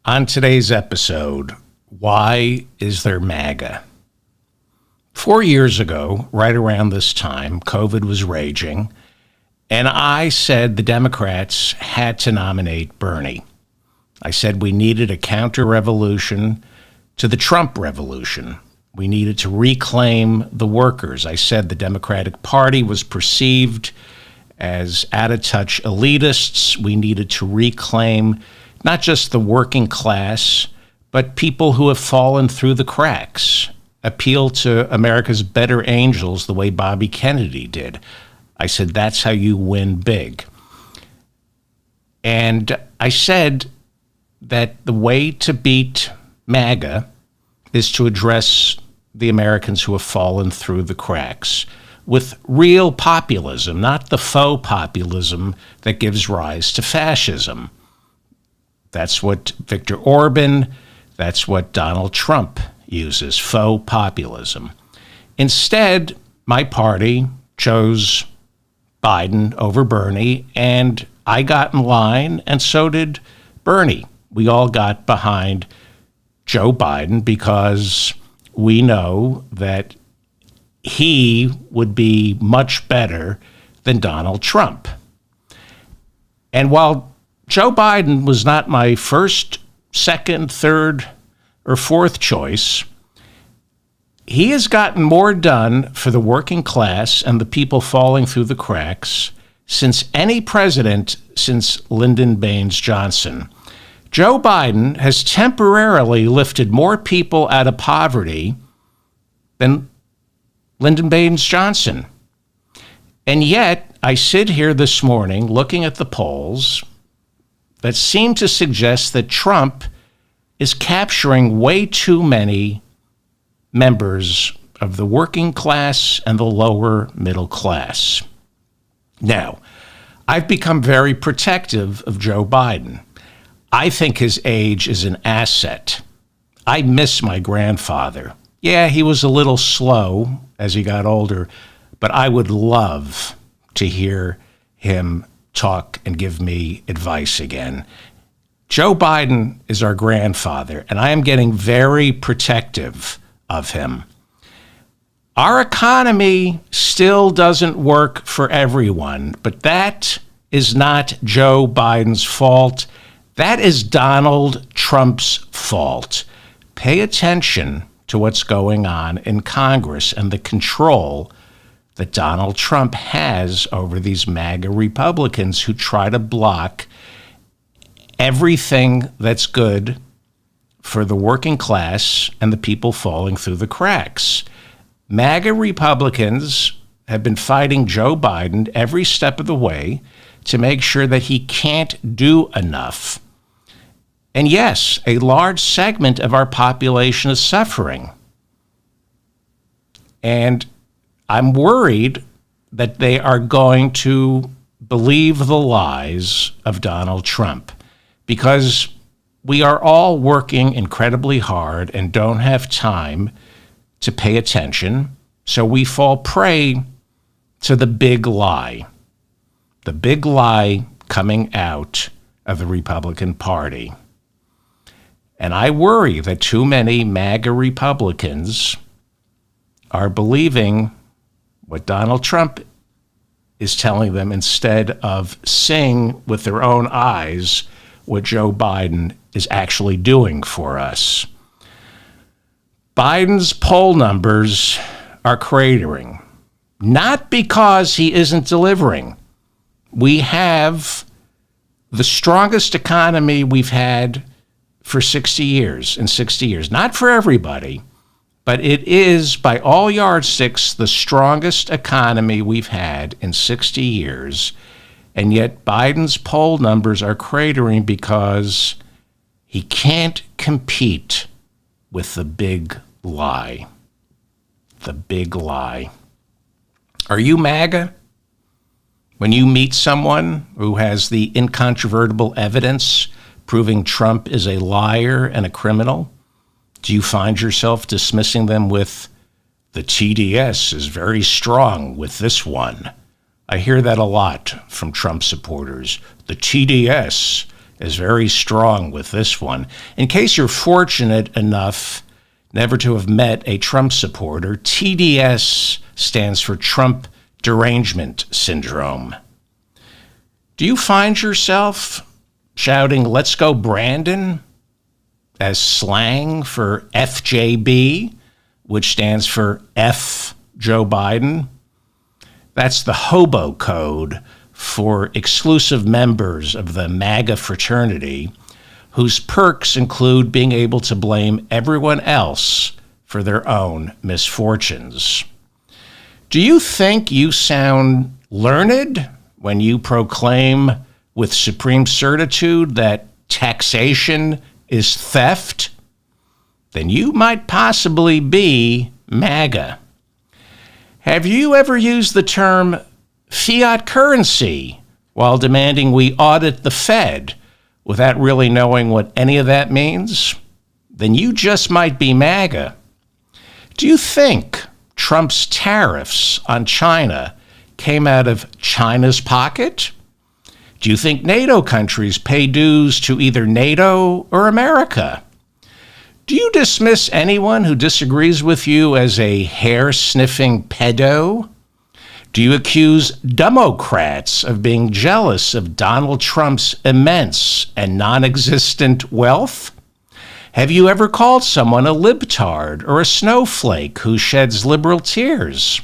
On today's episode, why is there MAGA? 4 years ago, right around this time, COVID was raging, and I said the Democrats had to nominate Bernie. I said we needed a counter-revolution to the Trump revolution. We needed to reclaim the workers. I said the Democratic Party was perceived as out-of-touch elitists. We needed to reclaim not just the working class, but people who have fallen through the cracks, appeal to America's better angels the way Bobby Kennedy did. I said, that's how you win big. And I said that the way to beat MAGA is to address the Americans who have fallen through the cracks with real populism, not the faux populism that gives rise to fascism. That's what Viktor Orban, that's what Donald Trump uses, faux populism. Instead, my party chose Biden over Bernie, and I got in line, and so did Bernie. We all got behind Joe Biden because we know that he would be much better than Donald Trump. And while Joe Biden was not my first, second, third, or fourth choice, he has gotten more done for the working class and the people falling through the cracks since any president since Lyndon Baines Johnson. Joe Biden has temporarily lifted more people out of poverty than Lyndon Baines Johnson. And yet, I sit here this morning looking at the polls that seem to suggest that Trump is capturing way too many members of the working class and the lower middle class. Now, I've become very protective of Joe Biden. I think his age is an asset. I miss my grandfather. Yeah, he was a little slow as he got older, but I would love to hear him talk and give me advice again. Joe Biden is our grandfather, and I am getting very protective of him. Our economy still doesn't work for everyone, but that is not Joe Biden's fault. That is Donald Trump's fault. Pay attention to what's going on in Congress and the control that Donald Trump has over these MAGA Republicans who try to block everything that's good for the working class and the people falling through the cracks. MAGA Republicans have been fighting Joe Biden every step of the way to make sure that he can't do enough. And yes, a large segment of our population is suffering. And I'm worried that they are going to believe the lies of Donald Trump because we are all working incredibly hard and don't have time to pay attention. So we fall prey to the big lie coming out of the Republican Party. And I worry that too many MAGA Republicans are believing what Donald Trump is telling them instead of seeing with their own eyes what Joe Biden is actually doing for us. Biden's poll numbers are cratering, not because he isn't delivering. We have the strongest economy we've had for 60 years, not for everybody, but it is, by all yardsticks, the strongest economy we've had in 60 years. And yet Biden's poll numbers are cratering because he can't compete with the big lie. The big lie. Are you MAGA? When you meet someone who has the incontrovertible evidence proving Trump is a liar and a criminal, do you find yourself dismissing them with, the TDS is very strong with this one? I hear that a lot from Trump supporters. The TDS is very strong with this one. In case you're fortunate enough never to have met a Trump supporter, TDS stands for Trump Derangement Syndrome. Do you find yourself shouting, "Let's go, Brandon," as slang for FJB, which stands for F Joe Biden? That's the hobo code for exclusive members of the MAGA fraternity, whose perks include being able to blame everyone else for their own misfortunes. Do you think you sound learned when you proclaim with supreme certitude that taxation is theft? Then you might possibly be MAGA. Have you ever used the term fiat currency while demanding we audit the Fed without really knowing what any of that means? Then you just might be MAGA. Do you think Trump's tariffs on China came out of China's pocket? Do you think NATO countries pay dues to either NATO or America? Do you dismiss anyone who disagrees with you as a hair-sniffing pedo? Do you accuse Democrats of being jealous of Donald Trump's immense and non-existent wealth? Have you ever called someone a libtard or a snowflake who sheds liberal tears?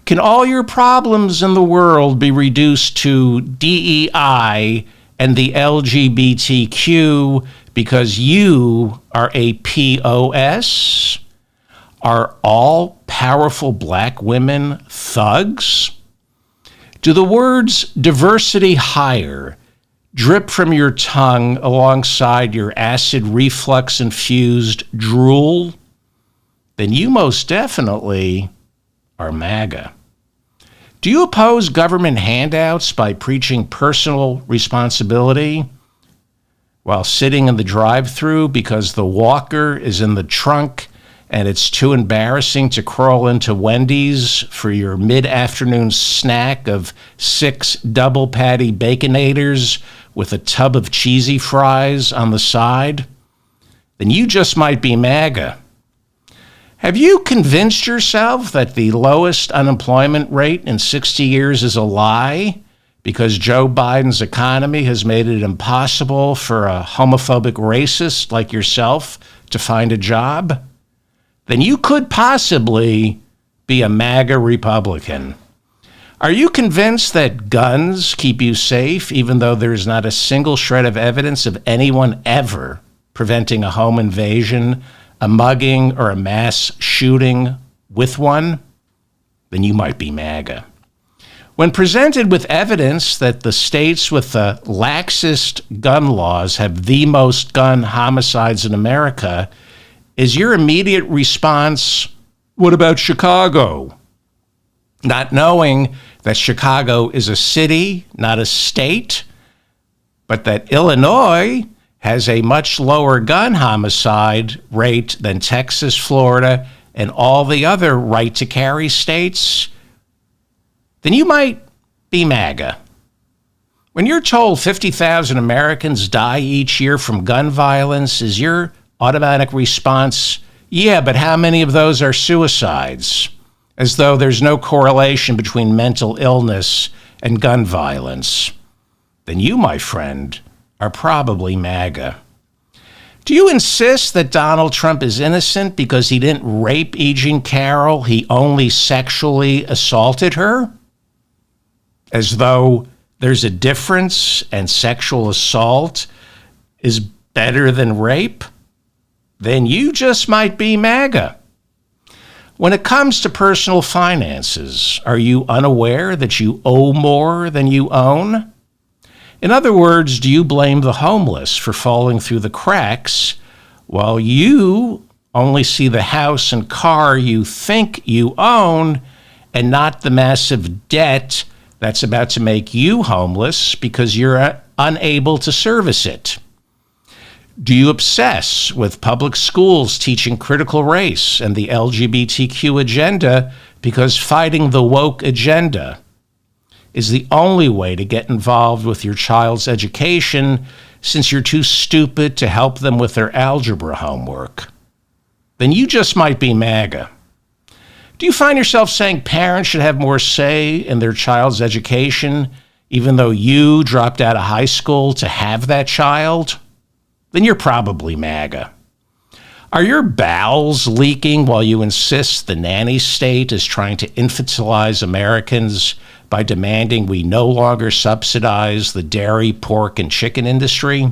Can all your problems in the world be reduced to DEI and the LGBTQ because you are a POS? Are all powerful black women thugs? Do the words diversity hire drip from your tongue alongside your acid reflux-infused drool? Then you most definitely are MAGA. Do you oppose government handouts by preaching personal responsibility while sitting in the drive-thru because the walker is in the trunk and it's too embarrassing to crawl into Wendy's for your mid-afternoon snack of 6 double patty Baconators with a tub of cheesy fries on the side? Then you just might be MAGA. Have you convinced yourself that the lowest unemployment rate in 60 years is a lie because Joe Biden's economy has made it impossible for a homophobic racist like yourself to find a job? Then you could possibly be a MAGA Republican. Are you convinced that guns keep you safe, even though there's not a single shred of evidence of anyone ever preventing a home invasion, a mugging, or a mass shooting with one? Then you might be MAGA. When presented with evidence that the states with the laxest gun laws have the most gun homicides in America, is your immediate response, "What about Chicago?" Not knowing that Chicago is a city, not a state, but that Illinois has a much lower gun homicide rate than Texas, Florida, and all the other right-to-carry states, then you might be MAGA. When you're told 50,000 Americans die each year from gun violence, is your automatic response, "Yeah, but how many of those are suicides?" As though there's no correlation between mental illness and gun violence. Then you, my friend, are probably MAGA. Do you insist that Donald Trump is innocent because he didn't rape E. Jean Carroll, he only sexually assaulted her? As though there's a difference and sexual assault is better than rape? Then you just might be MAGA. When it comes to personal finances, are you unaware that you owe more than you own? In other words, do you blame the homeless for falling through the cracks while you only see the house and car you think you own and not the massive debt that's about to make you homeless because you're unable to service it? Do you obsess with public schools teaching critical race and the LGBTQ agenda because fighting the woke agenda is the only way to get involved with your child's education since you're too stupid to help them with their algebra homework, then you just might be MAGA. Do you find yourself saying parents should have more say in their child's education, even though you dropped out of high school to have that child? Then you're probably MAGA. Are your bowels leaking while you insist the nanny state is trying to infantilize Americans by demanding we no longer subsidize the dairy, pork, and chicken industry?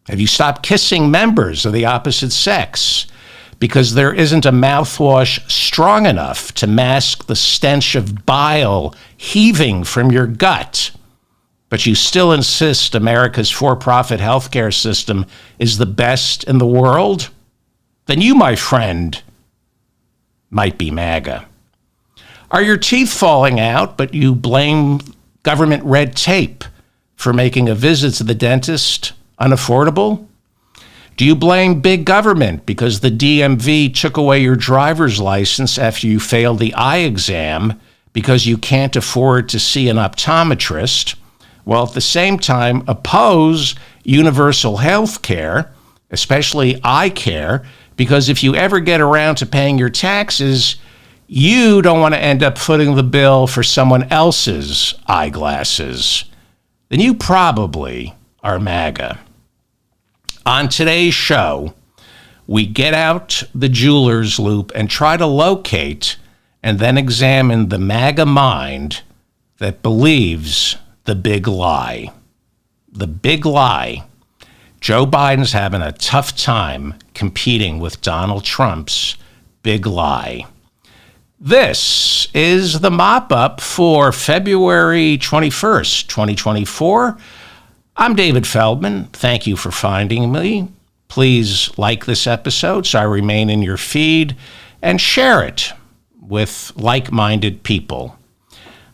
Have you stopped kissing members of the opposite sex because there isn't a mouthwash strong enough to mask the stench of bile heaving from your gut, but you still insist America's for-profit healthcare system is the best in the world? Then you, my friend, might be MAGA. Are your teeth falling out, but you blame government red tape for making a visit to the dentist unaffordable? Do you blame big government because the DMV took away your driver's license after you failed the eye exam because you can't afford to see an optometrist, while at the same time oppose universal health care, especially eye care, because if you ever get around to paying your taxes, you don't want to end up footing the bill for someone else's eyeglasses? Then you probably are MAGA. On today's show, we get out the jeweler's loop and try to locate and then examine the MAGA mind that believes the big lie. The big lie. Joe Biden's having a tough time competing with Donald Trump's big lie. This is the mop-up for February 21st, 2024. I'm David Feldman. Thank you for finding me. Please like this episode so I remain in your feed and share it with like-minded people.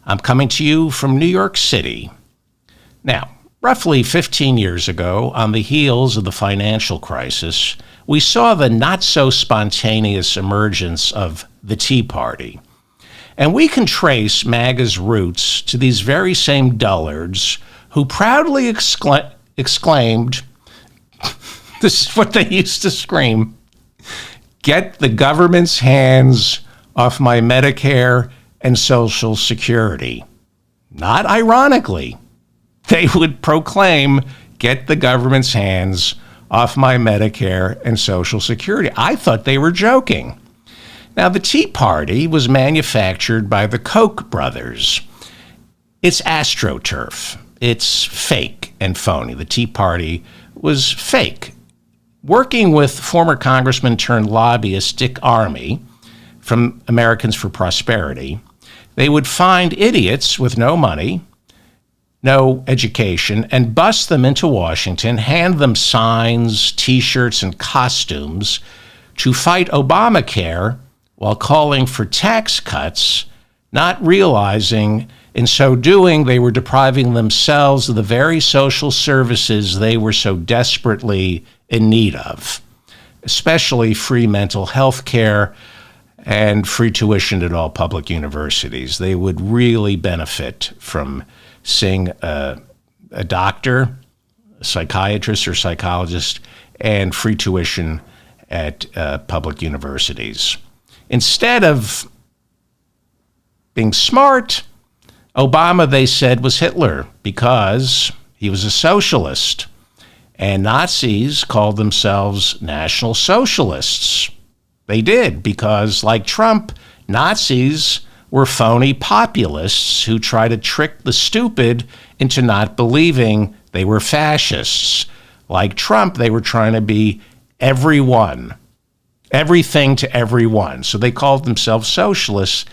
I'm coming to you from New York City. Now, roughly 15 years ago, on the heels of the financial crisis, we saw the not-so-spontaneous emergence of the Tea Party. And we can trace MAGA's roots to these very same dullards who proudly exclaimed, this is what they used to scream, "Get the government's hands off my Medicare and Social Security." Not ironically, they would proclaim, "Get the government's hands off my Medicare and Social Security." I thought they were joking. Now, the Tea Party was manufactured by the Koch brothers. It's astroturf. It's fake and phony. The Tea Party was fake. Working with former Congressman turned lobbyist Dick Armey from Americans for Prosperity, they would find idiots with no money, no education, and bust them into Washington, hand them signs, T-shirts, and costumes to fight Obamacare while calling for tax cuts, not realizing in so doing they were depriving themselves of the very social services they were so desperately in need of, especially free mental health care and free tuition at all public universities. They would really benefit from seeing a doctor, a psychiatrist or psychologist, and free tuition at public universities. Instead of being smart, Obama, they said, was Hitler because he was a socialist. And Nazis called themselves National Socialists. They did because, like Trump, Nazis were phony populists who try to trick the stupid into not believing they were fascists. Like Trump, they were trying to be everyone, everything to everyone. So they called themselves socialists.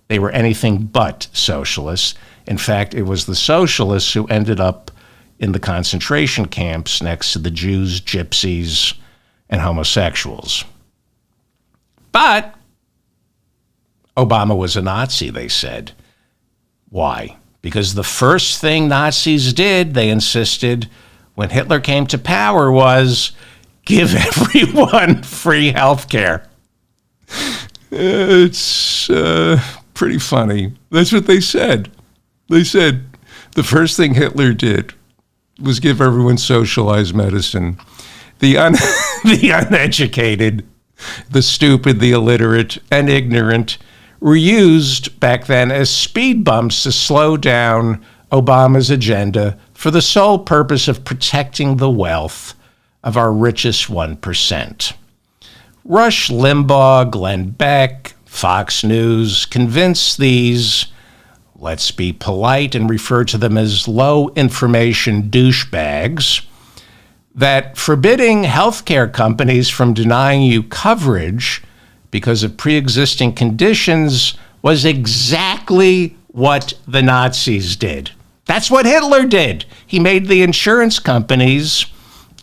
They were anything but socialists. In fact, it was the socialists who ended up in the concentration camps next to the Jews, gypsies, and homosexuals. But Obama was a Nazi, they said. Why? Because the first thing Nazis did, they insisted, when Hitler came to power was give everyone free health care. It's pretty funny. That's what they said. They said the first thing Hitler did was give everyone socialized medicine. The uneducated, the stupid, the illiterate, and ignorant were used back then as speed bumps to slow down Obama's agenda for the sole purpose of protecting the wealth of our richest 1%. Rush Limbaugh, Glenn Beck, Fox News convinced these, let's be polite and refer to them as low-information douchebags, that forbidding healthcare companies from denying you coverage because of pre-existing conditions was exactly what the Nazis did. That's what Hitler did. He made the insurance companies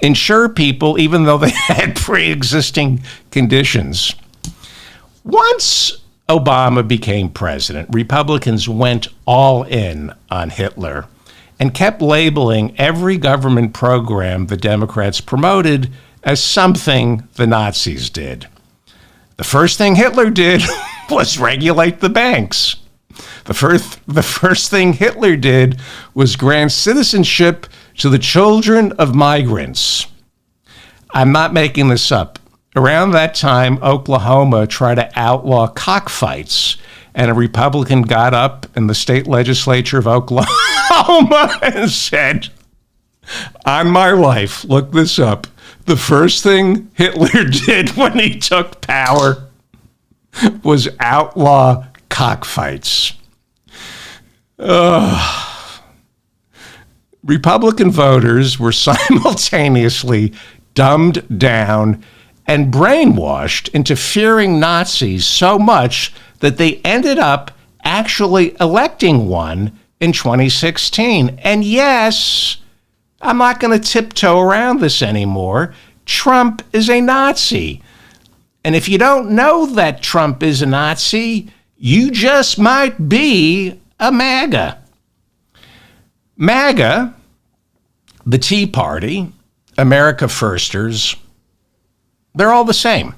insure people even though they had pre-existing conditions. Once Obama became president, Republicans went all in on Hitler and kept labeling every government program the Democrats promoted as something the Nazis did. The first thing Hitler did was regulate the banks. The first thing Hitler did was grant citizenship to the children of migrants. I'm not making this up. Around that time, Oklahoma tried to outlaw cockfights, and a Republican got up in the state legislature of Oklahoma and said, on my life, look this up, the first thing Hitler did when he took power was outlaw cockfights. Republican voters were simultaneously dumbed down and brainwashed into fearing Nazis so much that they ended up actually electing one in 2016. And yes, I'm not going to tiptoe around this anymore. Trump is a Nazi. And if you don't know that Trump is a Nazi, you just might be a MAGA. MAGA, the Tea Party, America Firsters, they're all the same.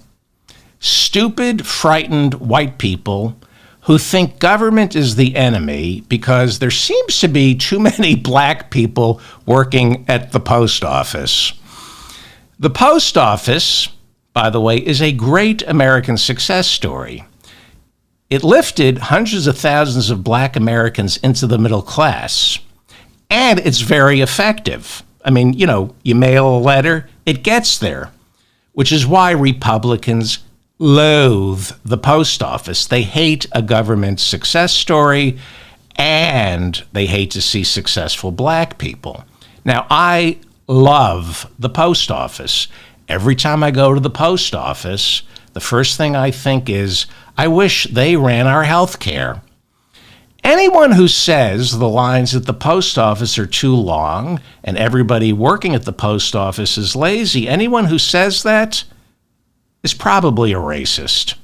Stupid, frightened white people who think government is the enemy because there seems to be too many black people working at the post office. The post office, by the way, is a great American success story. It lifted hundreds of thousands of black Americans into the middle class, and it's very effective. I mean, you mail a letter, it gets there, which is why Republicans loathe the post office. They hate a government success story, and they hate to see successful black people. Now, I love the post office. Every time I go to the post office, the first thing I think is, I wish they ran our health care. Anyone who says the lines at the post office are too long and everybody working at the post office is lazy, anyone who says that is probably a racist.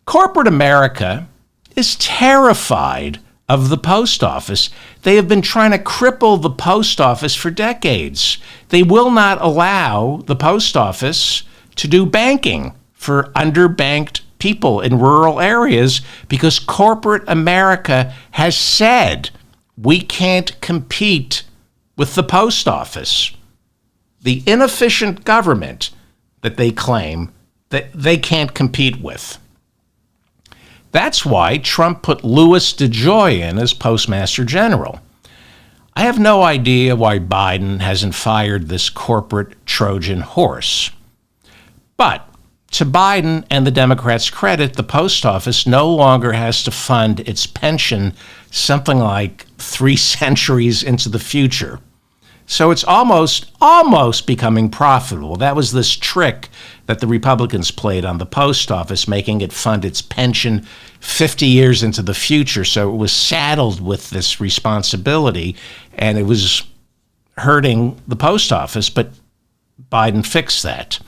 Corporate America is terrified of the post office. They have been trying to cripple the post office for decades. They will not allow the post office to do banking for underbanked people in rural areas because corporate America has said we can't compete with the post office. The inefficient government that they claim that they can't compete with. That's why Trump put Louis DeJoy in as Postmaster General. I have no idea why Biden hasn't fired this corporate Trojan horse. But to Biden and the Democrats' credit, the post office no longer has to fund its pension something like 3 centuries into the future. So it's almost becoming profitable. That was this trick that the Republicans played on the post office, making it fund its pension 50 years into the future. So it was saddled with this responsibility, and it was hurting the post office, but Biden fixed that.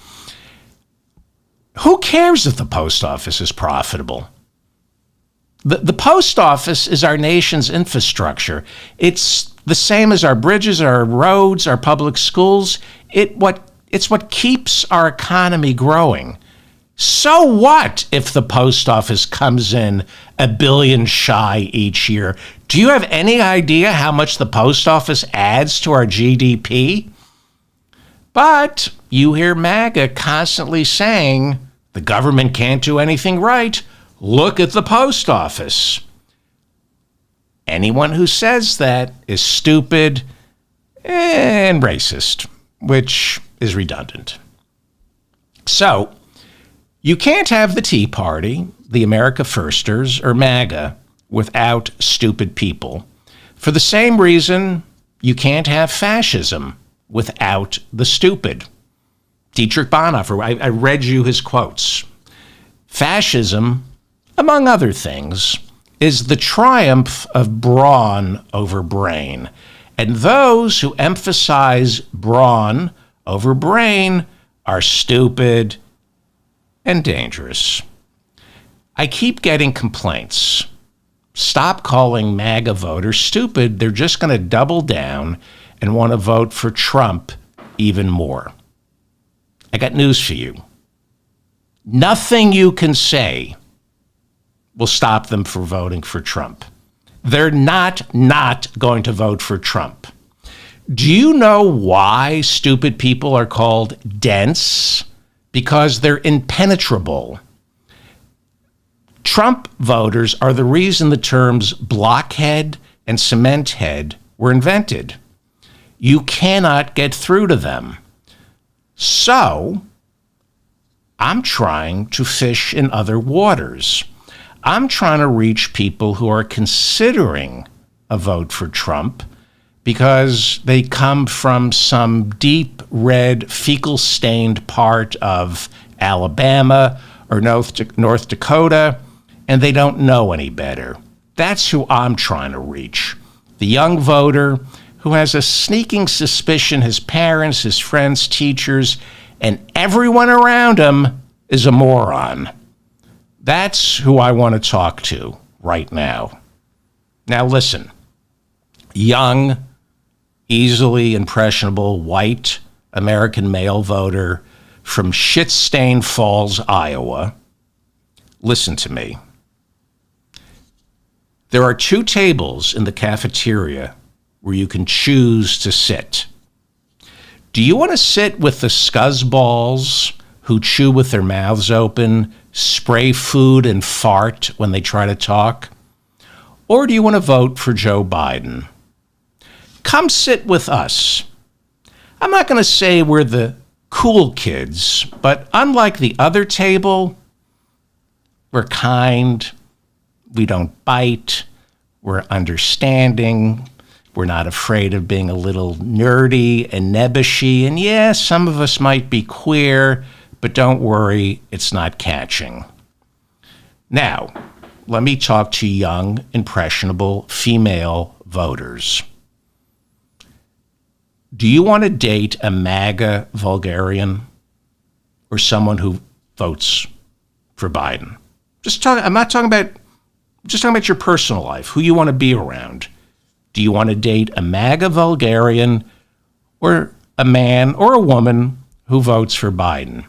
Who cares if the post office is profitable? The post office is our nation's infrastructure. It's the same as our bridges, our roads, our public schools. It's what keeps our economy growing. So what if the post office comes in $1 billion shy each year? Do you have any idea how much the post office adds to our GDP? But you hear MAGA constantly saying the government can't do anything right. Look at the post office. Anyone who says that is stupid and racist, which is redundant. So, you can't have the Tea Party, the America Firsters, or MAGA without stupid people. For the same reason, you can't have fascism without the stupid. Dietrich Bonhoeffer, I read you his quotes. Fascism, among other things, is the triumph of brawn over brain. And those who emphasize brawn over brain are stupid and dangerous. I keep getting complaints. Stop calling MAGA voters stupid. They're just going to double down and want to vote for Trump even more. I got news for you. Nothing you can say will stop them from voting for Trump. They're not going to vote for Trump. Do you know why stupid people are called dense? Because they're impenetrable. Trump voters are the reason the terms blockhead and cement head were invented. You cannot get through to them. So, I'm trying to fish in other waters. I'm trying to reach people who are considering a vote for Trump because they come from some deep red fecal-stained part of Alabama or North Dakota, and they don't know any better. That's who I'm trying to reach. The young voter who has a sneaking suspicion his parents, his friends, teachers, and everyone around him is a moron. That's who I want to talk to right now. Now listen, young, easily impressionable, white American male voter from Shit-Stained Falls, Iowa, listen to me. There are 2 tables in the cafeteria where you can choose to sit. Do you want to sit with the scuzzballs who chew with their mouths open, spray food and fart when they try to talk? Or do you want to vote for Joe Biden? Come sit with us. I'm not going to say we're the cool kids, but unlike the other table, we're kind, we don't bite, we're understanding, we're not afraid of being a little nerdy and nebbishy, and yeah, some of us might be queer, but don't worry, it's not catching. Now, let me talk to young, impressionable female voters. Do you want to date a MAGA vulgarian or someone who votes for Biden? I'm not talking about your personal life, who you want to be around. Do you want to date a MAGA vulgarian or a man or a woman who votes for Biden?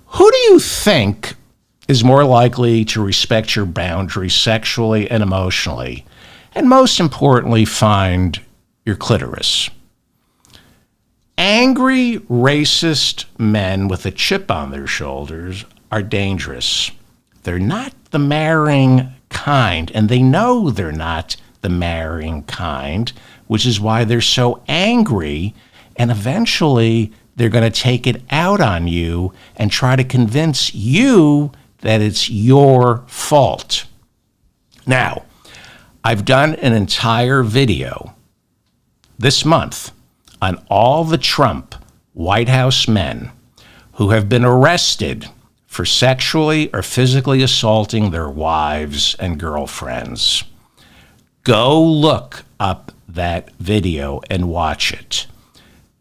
Who do you think is more likely to respect your boundaries sexually and emotionally, and most importantly, find your clitoris? Angry, racist men with a chip on their shoulders are dangerous. They're not the marrying kind, and they know they're not the marrying kind, which is why they're so angry, and eventually they're going to take it out on you and try to convince you that it's your fault. Now, I've done an entire video this month on all the Trump White House men who have been arrested for sexually or physically assaulting their wives and girlfriends. Go look up that video and watch it.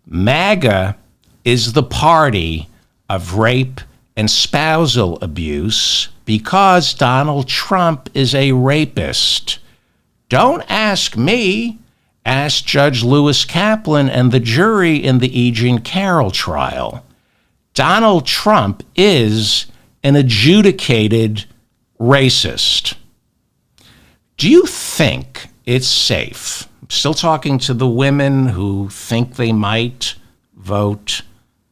MAGA is the party of rape and spousal abuse because Donald Trump is a rapist. Don't ask me. Ask Judge Lewis Kaplan and the jury in the E. Jean Carroll trial. Donald Trump is an adjudicated racist. Do you think it's safe? I'm still talking to the women who think they might vote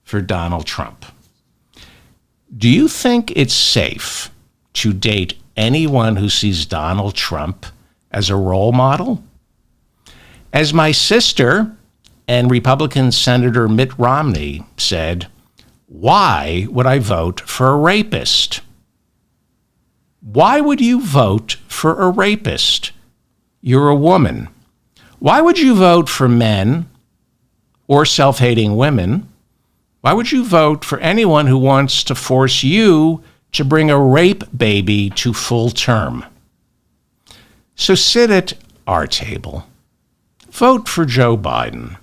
for Donald Trump. Do you think it's safe to date anyone who sees Donald Trump as a role model? As my sister and Republican Senator Mitt Romney said, why would I vote for a rapist? Why would you vote for a rapist? You're a woman. Why would you vote for men or self-hating women? Why would you vote for anyone who wants to force you to bring a rape baby to full term? So sit at our table. Vote for Joe Biden.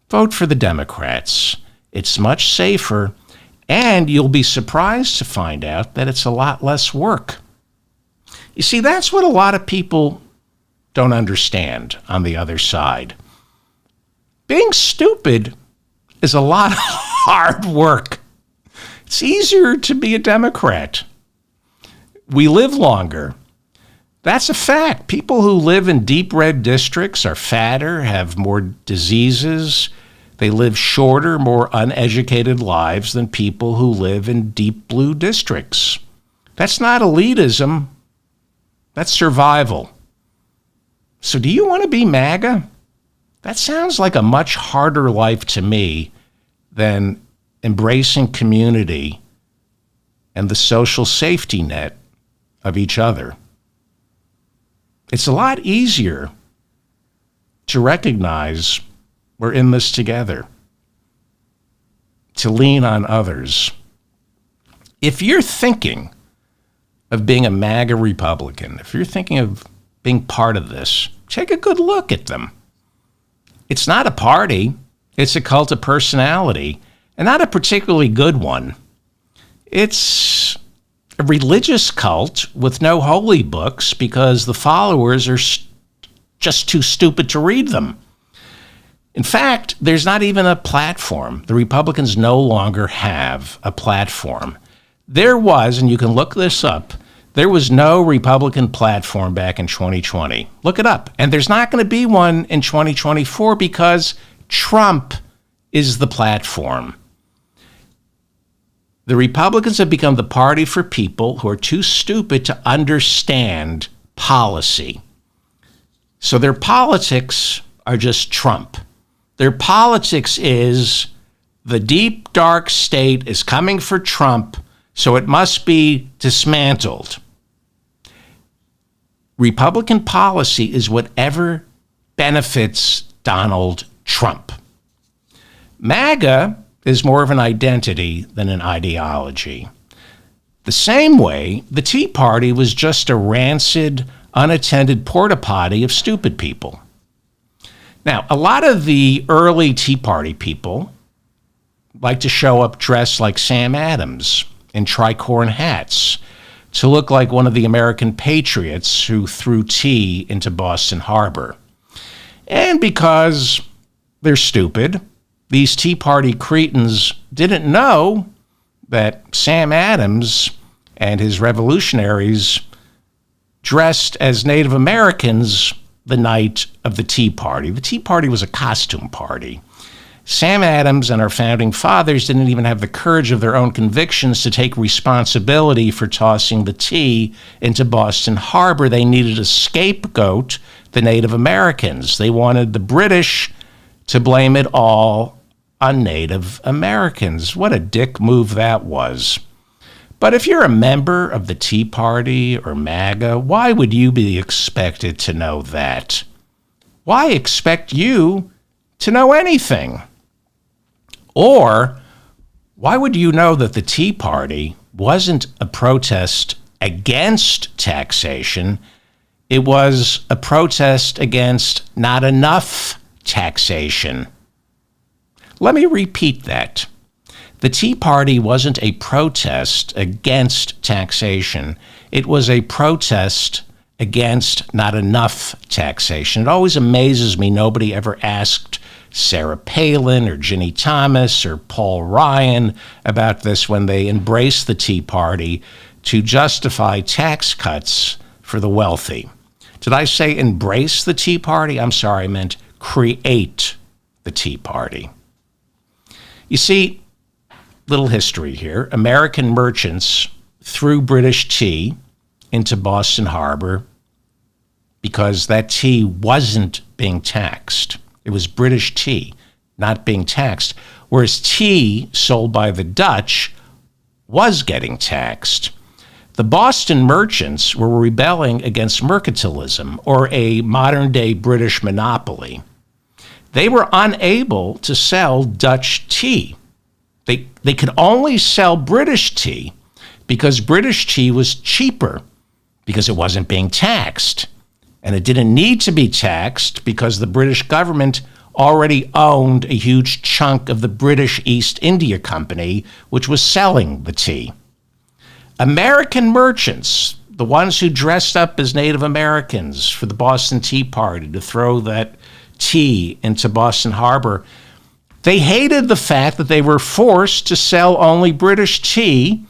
Vote for the Democrats. It's much safer, and you'll be surprised to find out that it's a lot less work. You see, that's what a lot of people don't understand on the other side. Being stupid is a lot of hard work. It's easier to be a Democrat. We live longer. That's a fact. People who live in deep red districts are fatter, have more diseases. They live shorter, more uneducated lives than people who live in deep blue districts. That's not elitism. That's survival. So do you want to be MAGA? That sounds like a much harder life to me than embracing community and the social safety net of each other. It's a lot easier to recognize we're in this together, to lean on others. If you're thinking of being a MAGA Republican, if you're thinking of being part of this, take a good look at them. It's not a party. It's a cult of personality, and not a particularly good one. It's a religious cult with no holy books because the followers are just too stupid to read them. In fact, there's not even a platform. The Republicans no longer have a platform. There was, and you can look this up, there was no Republican platform back in 2020. Look it up. And there's not going to be one in 2024 because Trump is the platform. The Republicans have become the party for people who are too stupid to understand policy. So their politics are just Trump. Their politics is the deep, dark state is coming for Trump, so it must be dismantled. Republican policy is whatever benefits Donald Trump. MAGA is more of an identity than an ideology. The same way, the Tea Party was just a rancid, unattended porta potty of stupid people. Now, a lot of the early Tea Party people like to show up dressed like Sam Adams in tricorn hats to look like one of the American patriots who threw tea into Boston Harbor. And because they're stupid, these Tea Party cretins didn't know that Sam Adams and his revolutionaries dressed as Native Americans the night of the Tea Party. The Tea Party was a costume party. Sam Adams and our founding fathers didn't even have the courage of their own convictions to take responsibility for tossing the tea into Boston Harbor. They needed a scapegoat, the Native Americans. They wanted the British to blame it all on Native Americans. What a dick move that was. But if you're a member of the Tea Party or MAGA, why would you be expected to know that? Why expect you to know anything? Or why would you know that the Tea Party wasn't a protest against taxation? It was a protest against not enough taxation. Let me repeat that. The Tea Party wasn't a protest against taxation. It was a protest against not enough taxation. It always amazes me nobody ever asked Sarah Palin or Ginny Thomas or Paul Ryan about this when they embraced the Tea Party to justify tax cuts for the wealthy. Did I say embrace the Tea Party? I'm sorry, I meant create the Tea Party. You see, little history here. American merchants threw British tea into Boston Harbor because that tea wasn't being taxed. It was British tea not being taxed, whereas tea sold by the Dutch was getting taxed. The Boston merchants were rebelling against mercantilism, or a modern-day British monopoly. They were unable to sell Dutch tea. They could only sell British tea because British tea was cheaper because it wasn't being taxed. And it didn't need to be taxed because the British government already owned a huge chunk of the British East India Company, which was selling the tea. American merchants, the ones who dressed up as Native Americans for the Boston Tea Party to throw that tea into Boston Harbor, they hated the fact that they were forced to sell only British tea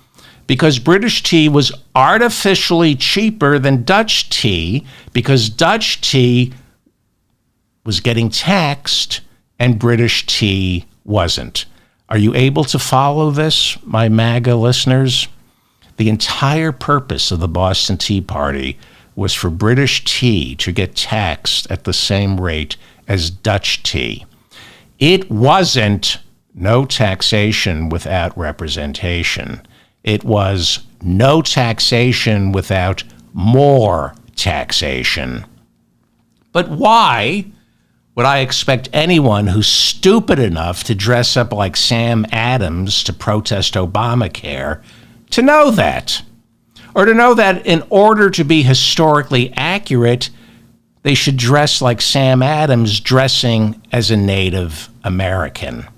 because British tea was artificially cheaper than Dutch tea because Dutch tea was getting taxed and British tea wasn't. Are you able to follow this, my MAGA listeners? The entire purpose of the Boston Tea Party was for British tea to get taxed at the same rate as Dutch tea. It wasn't no taxation without representation. It was no taxation without more taxation. But why would I expect anyone who's stupid enough to dress up like Sam Adams to protest Obamacare to know that? Or to know that in order to be historically accurate, they should dress like Sam Adams dressing as a Native American.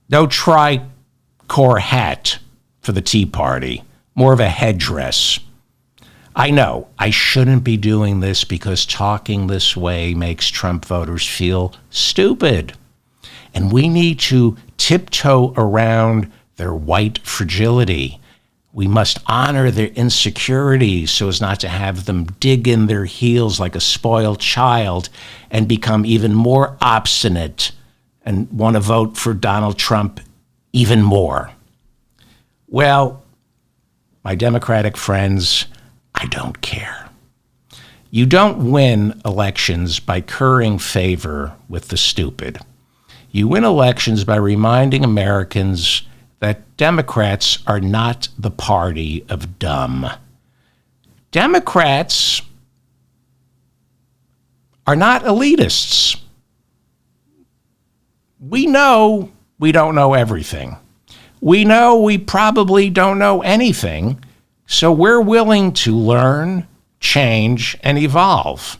No tri-corps hat for the Tea Party, more of a headdress. I know I shouldn't be doing this because talking this way makes Trump voters feel stupid. And we need to tiptoe around their white fragility. We must honor their insecurities so as not to have them dig in their heels like a spoiled child and become even more obstinate and want to vote for Donald Trump even more. Well, my Democratic friends, I don't care. You don't win elections by currying favor with the stupid. You win elections by reminding Americans that Democrats are not the party of dumb. Democrats are not elitists. We know we don't know everything. We know we probably don't know anything, so we're willing to learn, change, and evolve.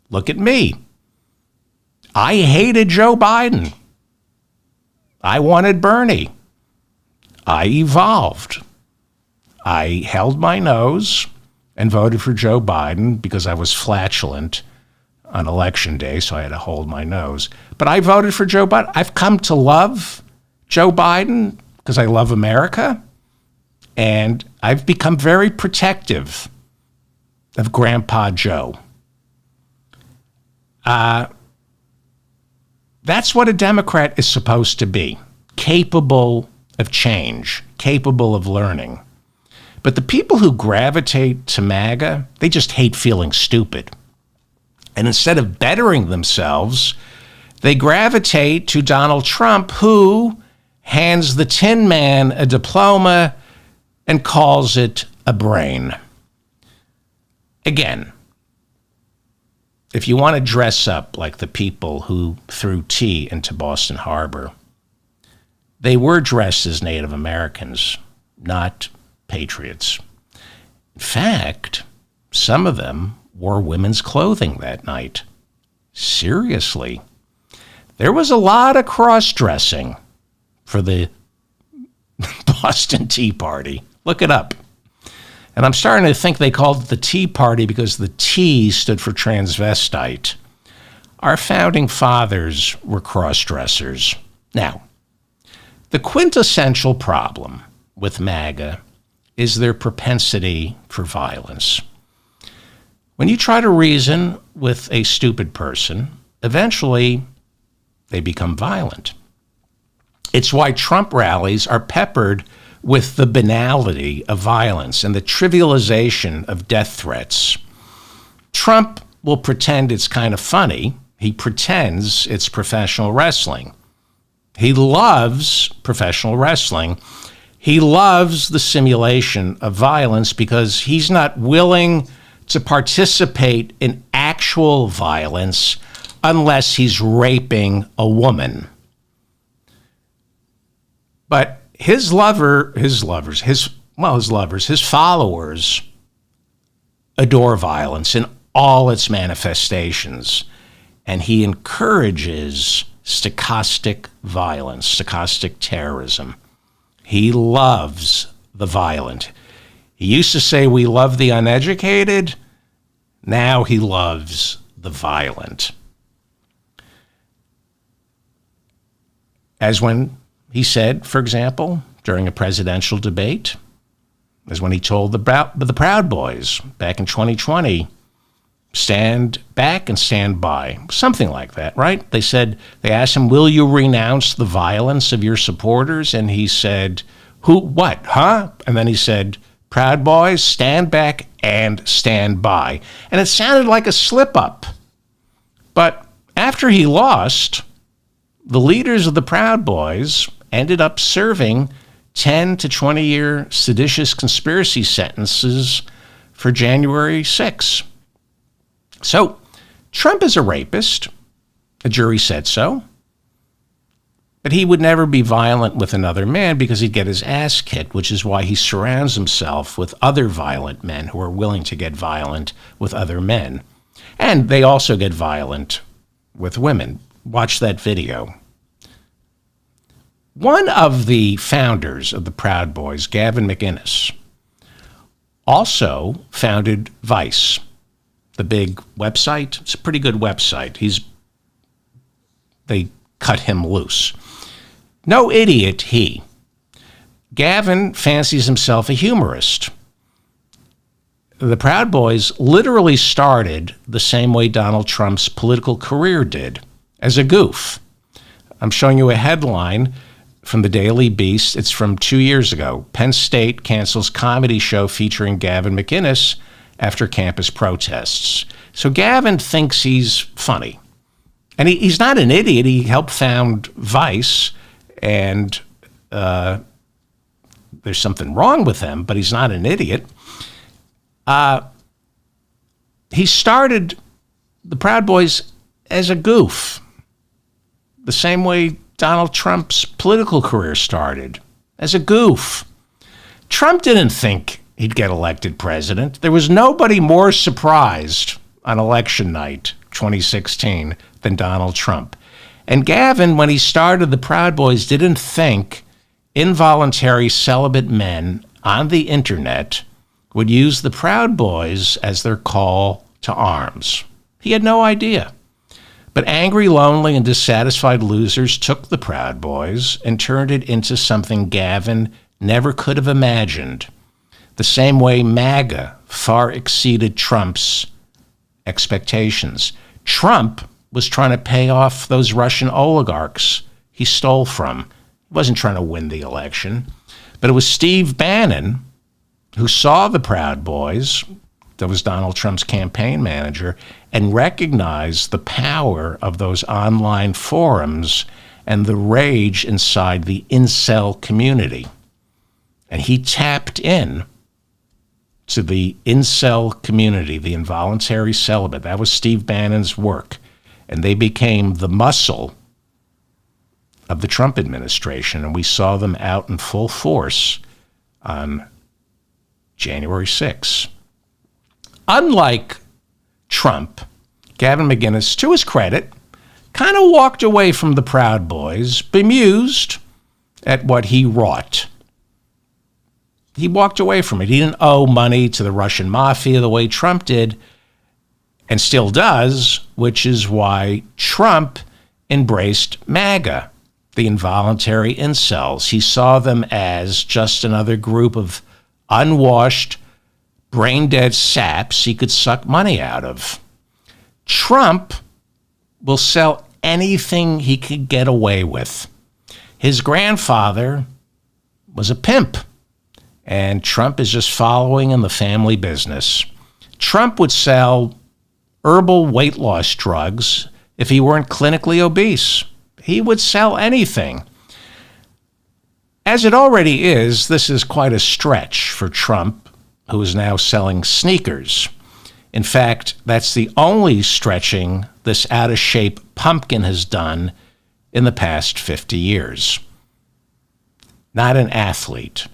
Look at me. I hated Joe Biden. I wanted Bernie. I evolved. I held my nose and voted for Joe Biden because I was flatulent on election day, so I had to hold my nose. But I voted for Joe Biden. I've come to love Joe Biden because I love America, and I've become very protective of Grandpa Joe. That's what a Democrat is supposed to be, capable of change, capable of learning. But the people who gravitate to MAGA, they just hate feeling stupid. And instead of bettering themselves, they gravitate to Donald Trump, who hands the Tin Man a diploma and calls it a brain. Again, if you want to dress up like the people who threw tea into Boston Harbor, they were dressed as Native Americans, not patriots. In fact, some of them wore women's clothing that night. Seriously. There was a lot of cross-dressing for the Boston Tea Party. Look it up. And I'm starting to think they called it the Tea Party because the T stood for transvestite. Our founding fathers were cross-dressers. Now, the quintessential problem with MAGA is their propensity for violence. When you try to reason with a stupid person, eventually they become violent. It's why Trump rallies are peppered with the banality of violence and the trivialization of death threats. Trump will pretend it's kind of funny. He pretends it's professional wrestling. He loves professional wrestling. He loves the simulation of violence because he's not willing to participate in actual violence unless he's raping a woman. But his followers adore violence in all its manifestations, and he encourages stochastic violence, stochastic terrorism. He loves the violent. He used to say we love the uneducated. Now he loves the violent. As when he said, for example, during a presidential debate, as when he told the Proud Boys back in 2020, stand back and stand by. Something like that, right? They asked him, will you renounce the violence of your supporters? And he said, who, what, huh? And then he said, Proud Boys, stand back and stand by. And it sounded like a slip up. But after he lost, the leaders of the Proud Boys ended up serving 10 to 20-year seditious conspiracy sentences for January 6. So, Trump is a rapist. A jury said so. But he would never be violent with another man because he'd get his ass kicked, which is why he surrounds himself with other violent men who are willing to get violent with other men. And they also get violent with women. Watch that video. One of the founders of the Proud Boys, Gavin McInnes, also founded Vice, the big website. It's a pretty good website. They cut him loose. No idiot, he. Gavin fancies himself a humorist. The Proud Boys literally started the same way Donald Trump's political career did, as a goof. I'm showing you a headline from the Daily Beast. It's from 2 years ago. Penn State cancels comedy show featuring Gavin McInnes after campus protests. So Gavin thinks he's funny. And he's not an idiot. He helped found Vice, and there's something wrong with him, but he's not an idiot. He started the Proud Boys as a goof, the same way Donald Trump's political career started, as a goof. Trump didn't think he'd get elected president. There was nobody more surprised on election night 2016 than Donald Trump. And Gavin, when he started the Proud Boys, didn't think involuntary celibate men on the internet would use the Proud Boys as their call to arms. He had no idea. But angry, lonely, and dissatisfied losers took the Proud Boys and turned it into something Gavin never could have imagined, the same way MAGA far exceeded Trump's expectations. Trump was trying to pay off those Russian oligarchs he stole from. He wasn't trying to win the election. But it was Steve Bannon who saw the Proud Boys, that was Donald Trump's campaign manager, and recognized the power of those online forums and the rage inside the incel community. And he tapped in to the incel community, the involuntary celibate. That was Steve Bannon's work. And they became the muscle of the Trump administration. And we saw them out in full force on January 6th. Unlike Trump, Gavin McInnes, to his credit, kind of walked away from the Proud Boys, bemused at what he wrought. He walked away from it. He didn't owe money to the Russian mafia the way Trump did, and still does, which is why Trump embraced MAGA, the involuntary incels. He saw them as just another group of unwashed, brain-dead saps he could suck money out of. Trump will sell anything he could get away with. His grandfather was a pimp, and Trump is just following in the family business. Trump would sell herbal weight loss drugs if he weren't clinically obese. He would sell anything. As it already is, this is quite a stretch for Trump, who is now selling sneakers. In fact, that's the only stretching this out-of-shape pumpkin has done in the past 50 years. Not an athlete,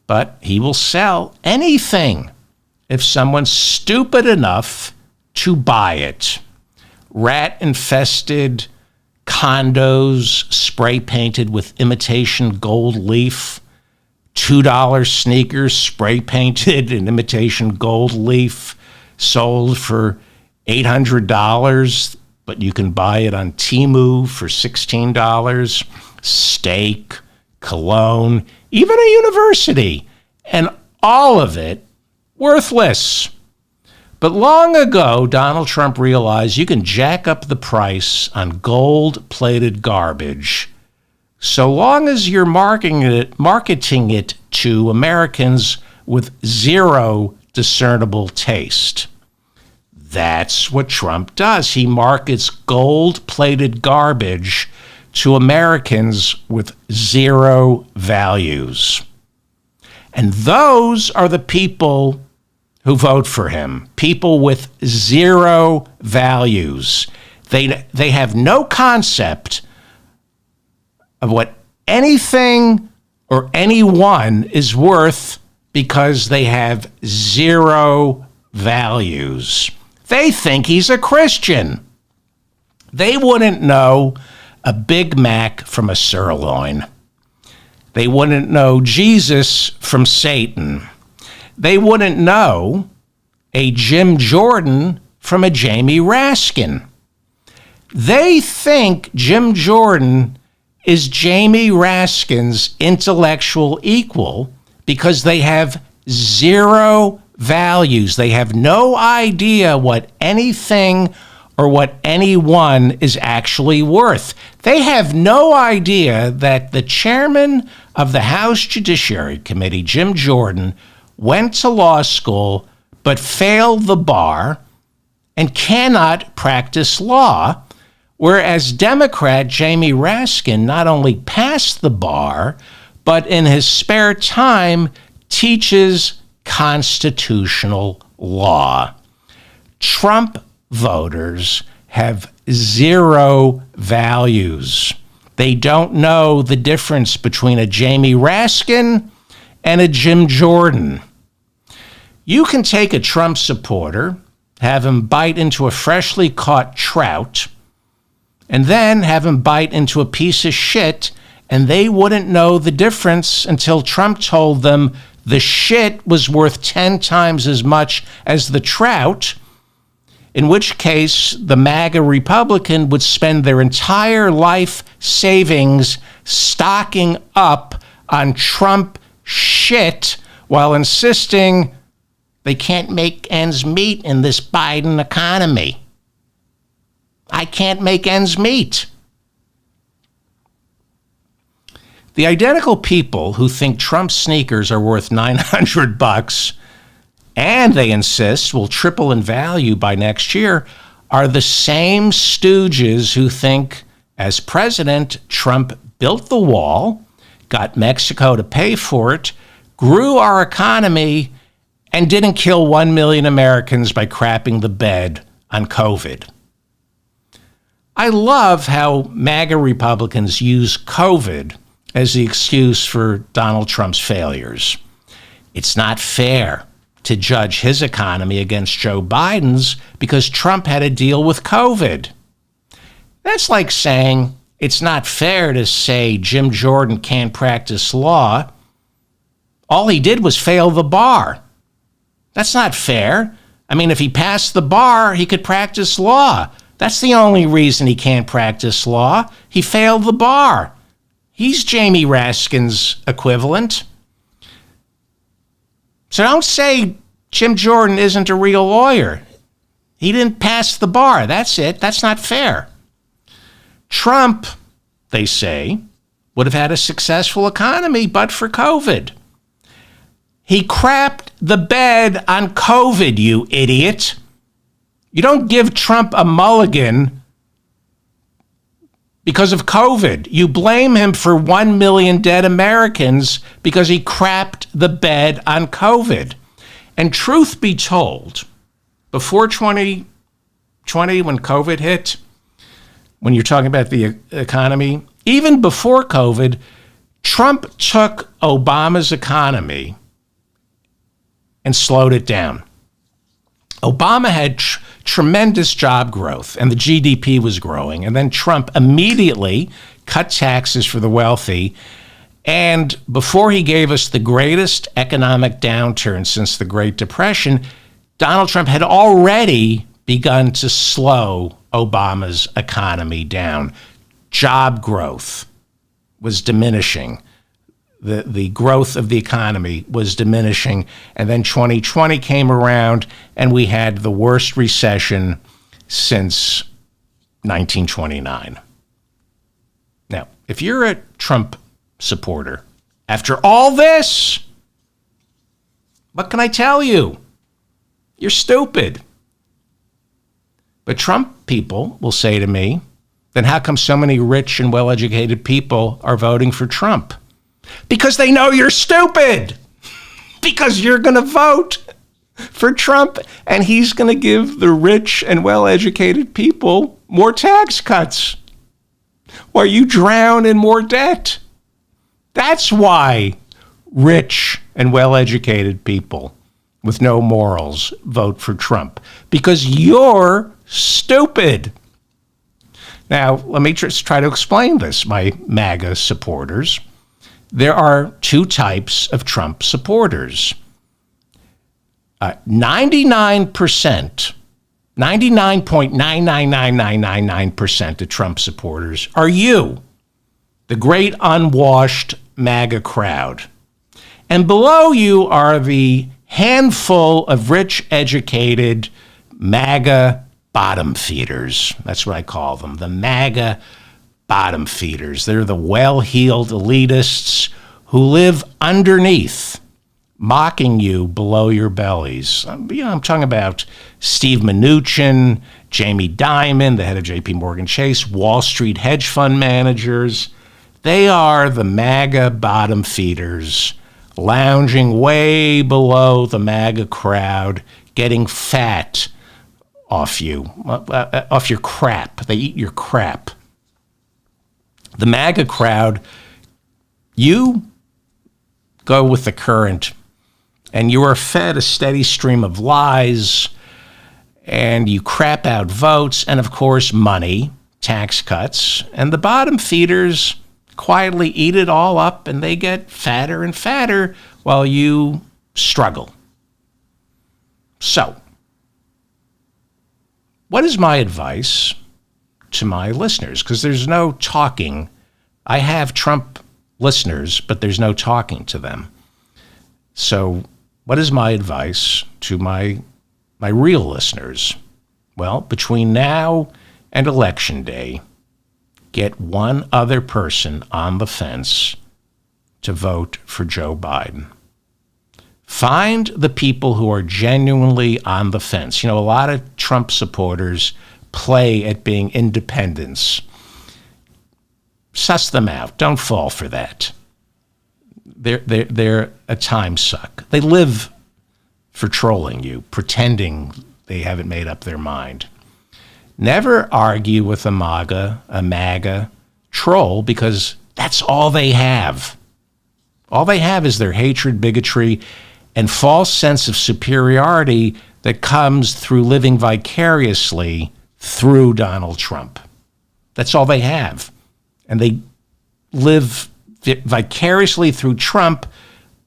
but he will sell anything if someone's stupid enough to buy it. Rat-infested condos spray painted with imitation gold leaf, $2 sneakers spray painted in imitation gold leaf, sold for $800, but you can buy it on Temu for $16. Steak, cologne, even a university, and all of it worthless. But long ago, Donald Trump realized you can jack up the price on gold-plated garbage so long as you're marketing it to Americans with zero discernible taste. That's what Trump does. He markets gold-plated garbage to Americans with zero values. And those are the people who vote for him, people with zero values. They have no concept of what anything or anyone is worth because they have zero values. They think he's a Christian. They wouldn't know a Big Mac from a sirloin. They wouldn't know Jesus from Satan. They wouldn't know a Jim Jordan from a Jamie Raskin. They think Jim Jordan is Jamie Raskin's intellectual equal because they have zero values. They have no idea what anything or what anyone is actually worth. They have no idea that the chairman of the House Judiciary Committee, Jim Jordan, went to law school but failed the bar and cannot practice law, whereas Democrat Jamie Raskin not only passed the bar, but in his spare time teaches constitutional law. Trump voters have zero values. They don't know the difference between a Jamie Raskin and a Jim Jordan. You can take a Trump supporter, have him bite into a freshly caught trout, and then have him bite into a piece of shit, and they wouldn't know the difference until Trump told them the shit was worth 10 times as much as the trout, in which case the MAGA Republican would spend their entire life savings stocking up on Trump shit while insisting they can't make ends meet in this Biden economy. I can't make ends meet. The identical people who think Trump's sneakers are worth $900 and they insist will triple in value by next year are the same stooges who think, as president, Trump built the wall, got Mexico to pay for it, grew our economy, and didn't kill 1 million Americans by crapping the bed on COVID. I love how MAGA Republicans use COVID as the excuse for Donald Trump's failures. It's not fair to judge his economy against Joe Biden's because Trump had to deal with COVID. That's like saying it's not fair to say Jim Jordan can't practice law. All he did was fail the bar. That's not fair. I mean, if he passed the bar, he could practice law. That's the only reason he can't practice law. He failed the bar. He's Jamie Raskin's equivalent. So don't say Jim Jordan isn't a real lawyer. He didn't pass the bar. That's it. That's not fair. Trump, they say, would have had a successful economy but for COVID. He crapped the bed on COVID, you idiot. You don't give Trump a mulligan because of COVID. You blame him for 1 million dead Americans because he crapped the bed on COVID. And truth be told, before 2020, when COVID hit, when you're talking about the economy, even before COVID, Trump took Obama's economy and slowed it down. Obama had tremendous job growth and the GDP was growing. And then Trump immediately cut taxes for the wealthy. And before he gave us the greatest economic downturn since the Great Depression, Donald Trump had already begun to slow Obama's economy down. Job growth was diminishing. The growth of the economy was diminishing. And then 2020 came around and we had the worst recession since 1929. Now, if you're a Trump supporter, after all this, what can I tell you? You're stupid. But Trump people will say to me, then how come so many rich and well-educated people are voting for Trump? Because they know you're stupid. Because you're going to vote for Trump and he's going to give the rich and well-educated people more tax cuts or you drown in more debt. That's why rich and well-educated people with no morals vote for Trump. Because you're stupid. Now, let me just try to explain this, my MAGA supporters. There are two types of Trump supporters. 99%, 99.999999% of Trump supporters are you, the great unwashed MAGA crowd. And below you are the handful of rich, educated MAGA bottom feeders. That's what I call them, the MAGA bottom feeders. They're the well-heeled elitists who live underneath, mocking you below your bellies. I'm talking about Steve Mnuchin, Jamie Dimon, the head of J.P. Morgan Chase, Wall Street hedge fund managers. They are the MAGA bottom feeders, lounging way below the MAGA crowd, getting fat off you, off your crap. They eat your crap. The MAGA crowd, you go with the current and you are fed a steady stream of lies and you crap out votes and, of course, money, tax cuts, and the bottom feeders quietly eat it all up and they get fatter and fatter while you struggle. So, what is my advice to my listeners? Because there's no talking. I have Trump listeners, but there's no talking to them. So what is my advice to my real listeners? Well, between now and Election Day, get one other person on the fence to vote for Joe Biden. Find the people who are genuinely on the fence. You know, a lot of Trump supporters play at being independents. Suss them out. Don't fall for that. They're a time suck. They live for trolling you, pretending they haven't made up their mind. Never argue with a MAGA troll, because that's all they have. All they have is their hatred, bigotry, and false sense of superiority that comes through living vicariously through Donald Trump. That's all they have. And they live vicariously through Trump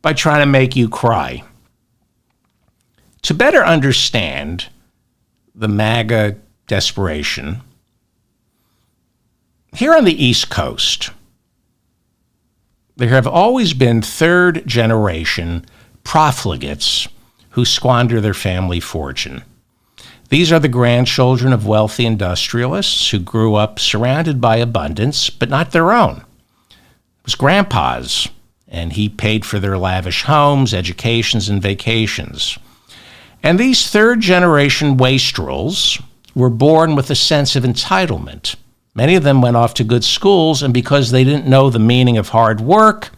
by trying to make you cry. To better understand the MAGA desperation, here on the East Coast, there have always been third-generation profligates who squander their family fortune. These are the grandchildren of wealthy industrialists who grew up surrounded by abundance, but not their own. It was grandpa's, and he paid for their lavish homes, educations, and vacations. And these third-generation wastrels were born with a sense of entitlement. Many of them went off to good schools, and because they didn't know the meaning of hard work,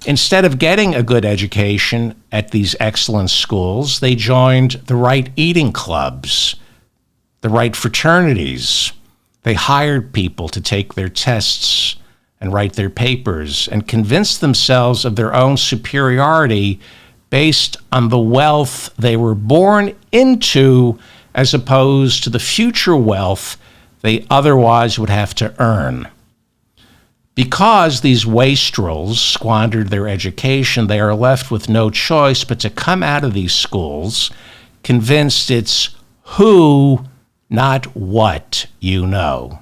instead of getting a good education at these excellent schools, they joined the right eating clubs, the right fraternities. They hired people to take their tests and write their papers and convinced themselves of their own superiority based on the wealth they were born into as opposed to the future wealth they otherwise would have to earn. Because these wastrels squandered their education, they are left with no choice but to come out of these schools convinced it's who, not what, you know.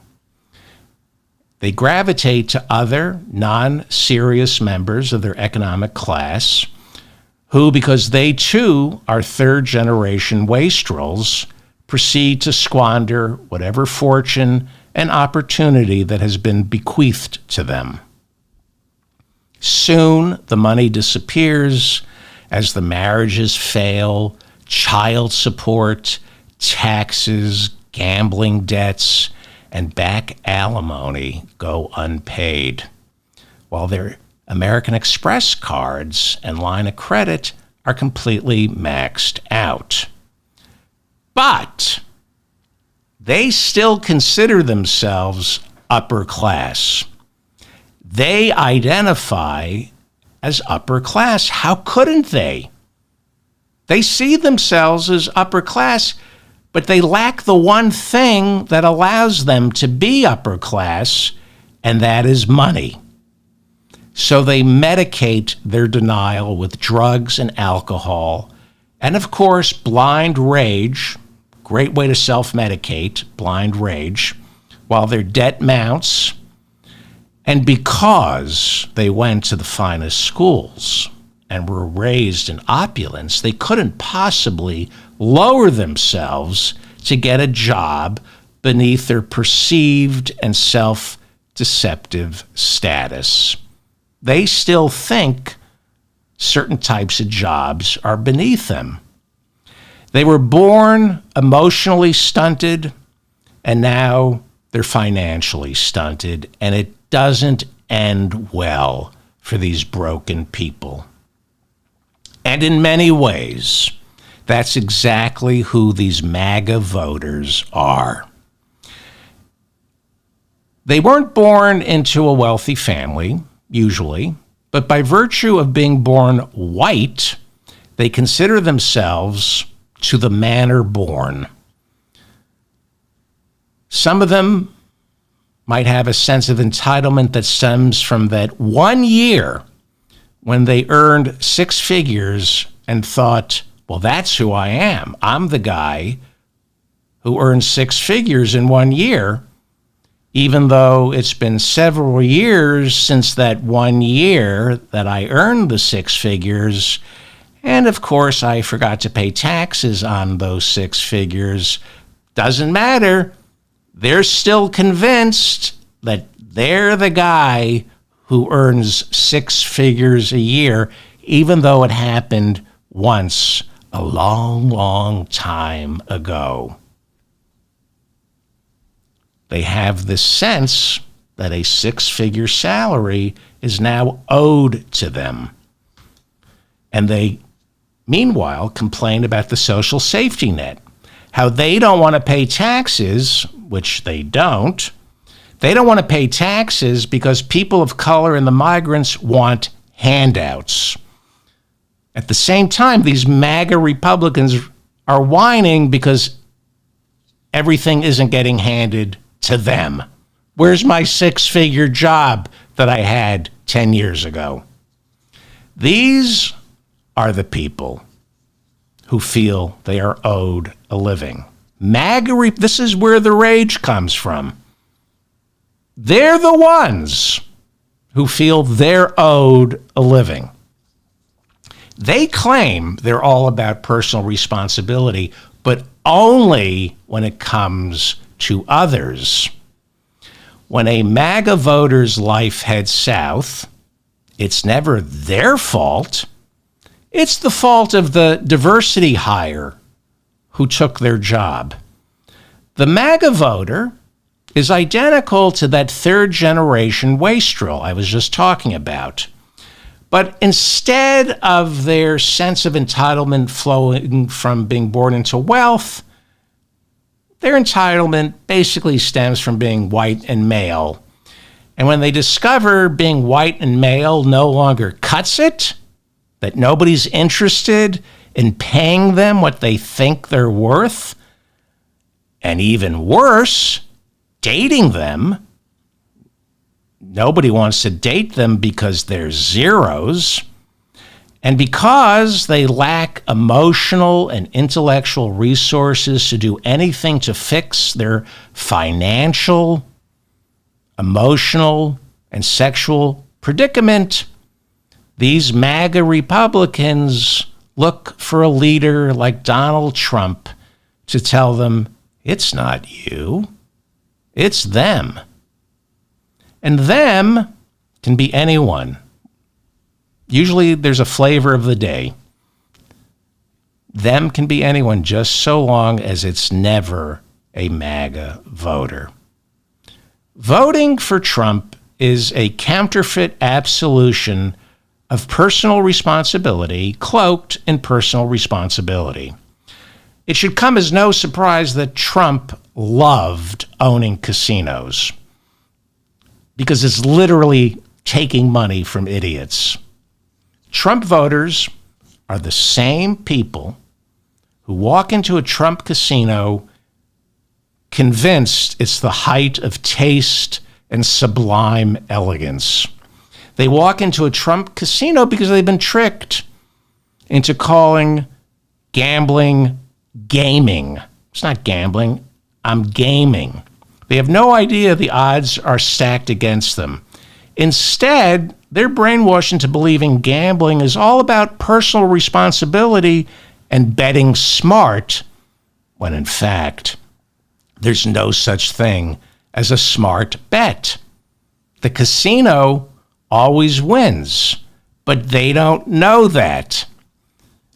They gravitate to other non-serious members of their economic class who, because they too are third-generation wastrels, proceed to squander whatever fortune and opportunity that has been bequeathed to them. Soon, the money disappears as the marriages fail, child support, taxes, gambling debts, and back alimony go unpaid, while their American Express cards and line of credit are completely maxed out. But they still consider themselves upper class. They identify as upper class. How couldn't they? They see themselves as upper class, but they lack the one thing that allows them to be upper class, and that is money. So they medicate their denial with drugs and alcohol, and of course, blind rage. Great way to self-medicate, blind rage, while their debt mounts. And because they went to the finest schools and were raised in opulence, they couldn't possibly lower themselves to get a job beneath their perceived and self-deceptive status. They still think certain types of jobs are beneath them. They were born emotionally stunted, and now they're financially stunted, and it doesn't end well for these broken people. And in many ways, that's exactly who these MAGA voters are. They weren't born into a wealthy family, usually, but by virtue of being born white, they consider themselves to the manner born. Some of them might have a sense of entitlement that stems from that 1 year when they earned six figures and thought, well, that's who I am. I'm the guy who earned six figures in 1 year, even though it's been several years since that 1 year that I earned the six figures. And of course, I forgot to pay taxes on those six figures. Doesn't matter. They're still convinced that they're the guy who earns six figures a year, even though it happened once a long, long time ago. They have this sense that a six-figure salary is now owed to them. And they meanwhile complain about the social safety net, how they don't want to pay taxes, which they don't. They don't want to pay taxes because people of color and the migrants want handouts. At the same time, these MAGA Republicans are whining because everything isn't getting handed to them. Where's my six-figure job that I had 10 years ago? These are the people who feel they are owed a living. MAGA, this is where the rage comes from. They're the ones who feel they're owed a living. They claim they're all about personal responsibility, but only when it comes to others. When a MAGA voter's life heads south, it's never their fault. It's the fault of the diversity hire who took their job. The MAGA voter is identical to that third-generation wastrel I was just talking about. But instead of their sense of entitlement flowing from being born into wealth, their entitlement basically stems from being white and male. And when they discover being white and male no longer cuts it, that nobody's interested in paying them what they think they're worth, and even worse, dating them. Nobody wants to date them because they're zeros, and because they lack emotional and intellectual resources to do anything to fix their financial, emotional, and sexual predicament. These MAGA Republicans look for a leader like Donald Trump to tell them, it's not you, it's them. And them can be anyone. Usually there's a flavor of the day. Them can be anyone just so long as it's never a MAGA voter. Voting for Trump is a counterfeit absolution of personal responsibility cloaked in personal responsibility. It should come as no surprise that Trump loved owning casinos, because it's literally taking money from idiots. Trump voters are the same people who walk into a Trump casino convinced it's the height of taste and sublime elegance. They walk into a Trump casino because they've been tricked into calling gambling gaming. It's not gambling, I'm gaming. They have no idea the odds are stacked against them. Instead, they're brainwashed into believing gambling is all about personal responsibility and betting smart, when in fact, there's no such thing as a smart bet. The casino always wins, but they don't know that.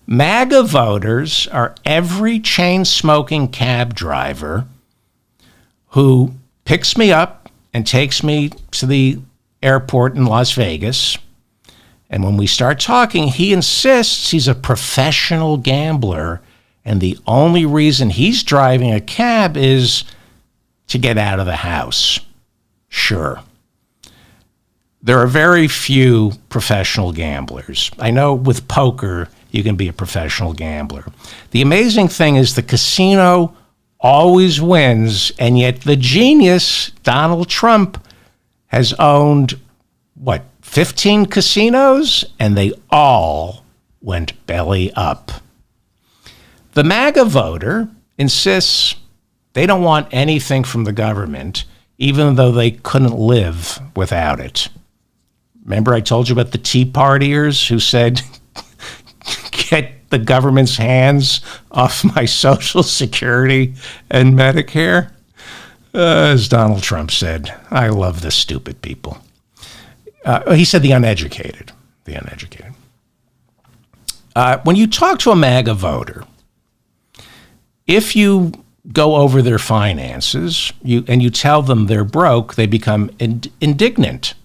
MAGA voters are every chain-smoking cab driver who picks me up and takes me to the airport in Las Vegas. And when we start talking, he insists he's a professional gambler, and the only reason he's driving a cab is to get out of the house. Sure. There are very few professional gamblers. I know with poker, you can be a professional gambler. The amazing thing is the casino always wins, and yet the genius, Donald Trump, has owned, 15 casinos? And they all went belly up. The MAGA voter insists they don't want anything from the government, even though they couldn't live without it. Remember I told you about the Tea Partiers who said, get the government's hands off my Social Security and Medicare? As Donald Trump said, I love the stupid people. He said the uneducated. The uneducated. When you talk to a MAGA voter, if you go over their finances and you tell them they're broke, they become indignant.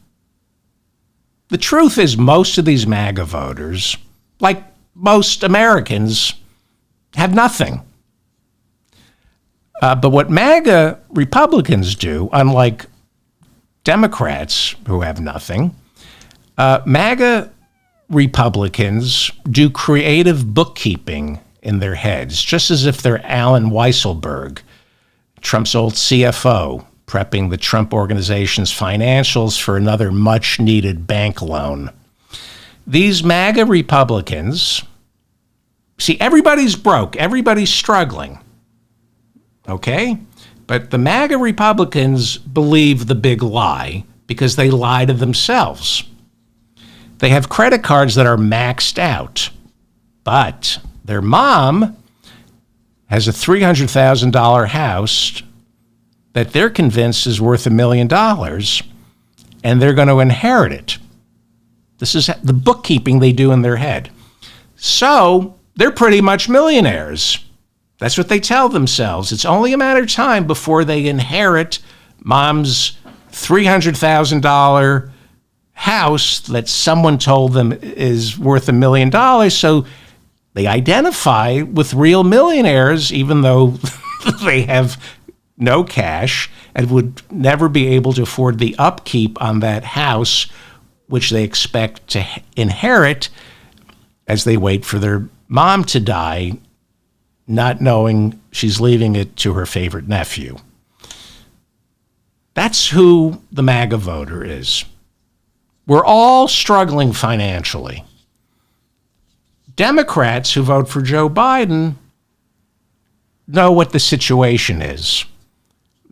The truth is most of these MAGA voters, like most Americans, have nothing. But what MAGA Republicans do, unlike Democrats who have nothing, MAGA Republicans do creative bookkeeping in their heads, just as if they're Alan Weisselberg, Trump's old CFO, prepping the Trump organization's financials for another much-needed bank loan. These MAGA Republicans See, everybody's broke. Everybody's struggling. Okay? But the MAGA Republicans believe the big lie because they lie to themselves. They have credit cards that are maxed out, but their mom has a $300,000 house that they're convinced is worth $1 million, and they're going to inherit it. This is the bookkeeping they do in their head. So they're pretty much millionaires. That's what they tell themselves. It's only a matter of time before they inherit mom's $300,000 house that someone told them is worth $1 million. So they identify with real millionaires, even though they have no cash and would never be able to afford the upkeep on that house, which they expect to inherit as they wait for their mom to die, not knowing she's leaving it to her favorite nephew. That's who the MAGA voter is. We're all struggling financially. Democrats who vote for Joe Biden know what the situation is.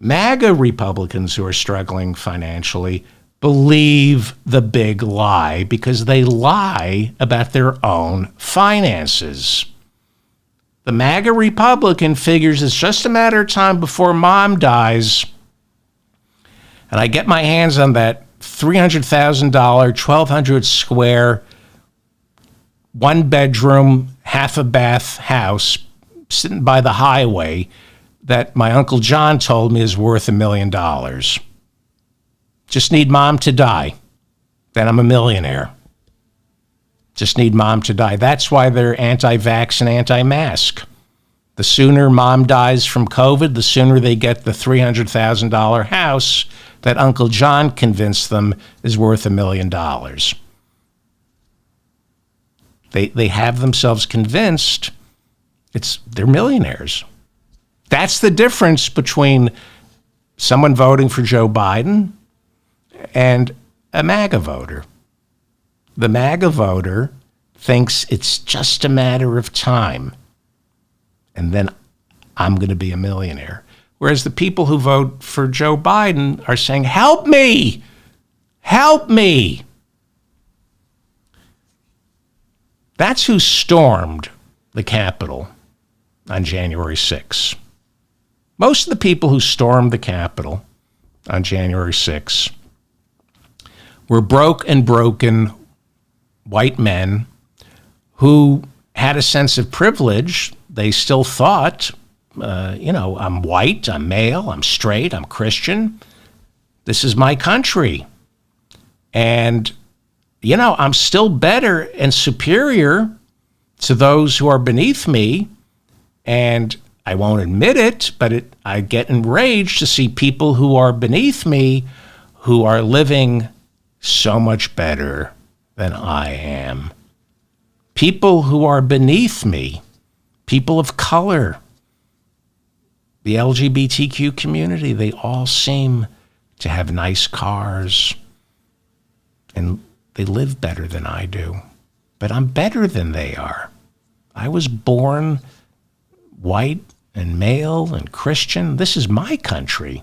MAGA Republicans who are struggling financially believe the big lie because they lie about their own finances. The MAGA Republican figures it's just a matter of time before mom dies and I get my hands on that $300,000, 1,200 square, one bedroom, half a bath house sitting by the highway that my Uncle John told me is worth $1 million. Just need mom to die. Then I'm a millionaire. Just need mom to die. That's why they're anti-vax and anti-mask. The sooner mom dies from COVID, the sooner they get the $300,000 house that Uncle John convinced them is worth $1 million. They have themselves convinced they're millionaires. That's the difference between someone voting for Joe Biden and a MAGA voter. The MAGA voter thinks it's just a matter of time, and then I'm going to be a millionaire. Whereas the people who vote for Joe Biden are saying, help me, help me. That's who stormed the Capitol on January 6th. Most of the people who stormed the Capitol on January 6th were broke and broken white men who had a sense of privilege. They still thought, I'm white, I'm male, I'm straight, I'm Christian. This is my country. And, I'm still better and superior to those who are beneath me. And I won't admit it, but I get enraged to see people who are beneath me who are living so much better than I am. People who are beneath me, people of color, the LGBTQ community, they all seem to have nice cars and they live better than I do. But I'm better than they are. I was born white and male and Christian. This is my country.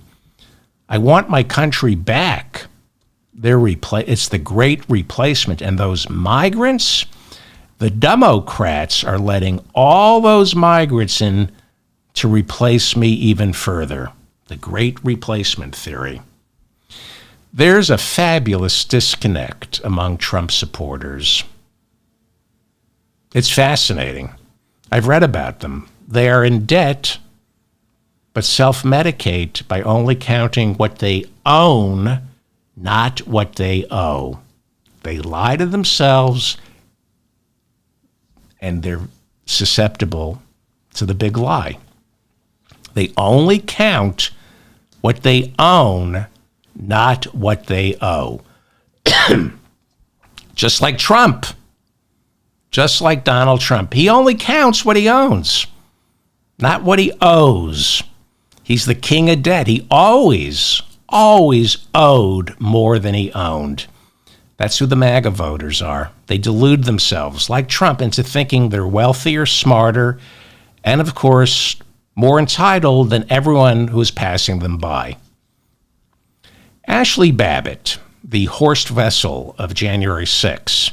I want my country back. It's the great replacement. And those migrants, the Democrats are letting all those migrants in to replace me even further. The great replacement theory. There's a fabulous disconnect among Trump supporters. It's fascinating. I've read about them. They are in debt, but self-medicate by only counting what they own, not what they owe. They lie to themselves, and they're susceptible to the big lie. They only count what they own, not what they owe. Just like Trump. Just like Donald Trump. He only counts what he owns, not what he owes. He's the king of debt. He always owed more than he owned. That's who the MAGA voters are. They delude themselves, like Trump, into thinking they're wealthier, smarter, and of course, more entitled than everyone who is passing them by. Ashley Babbitt, the Horst Wessel of January 6,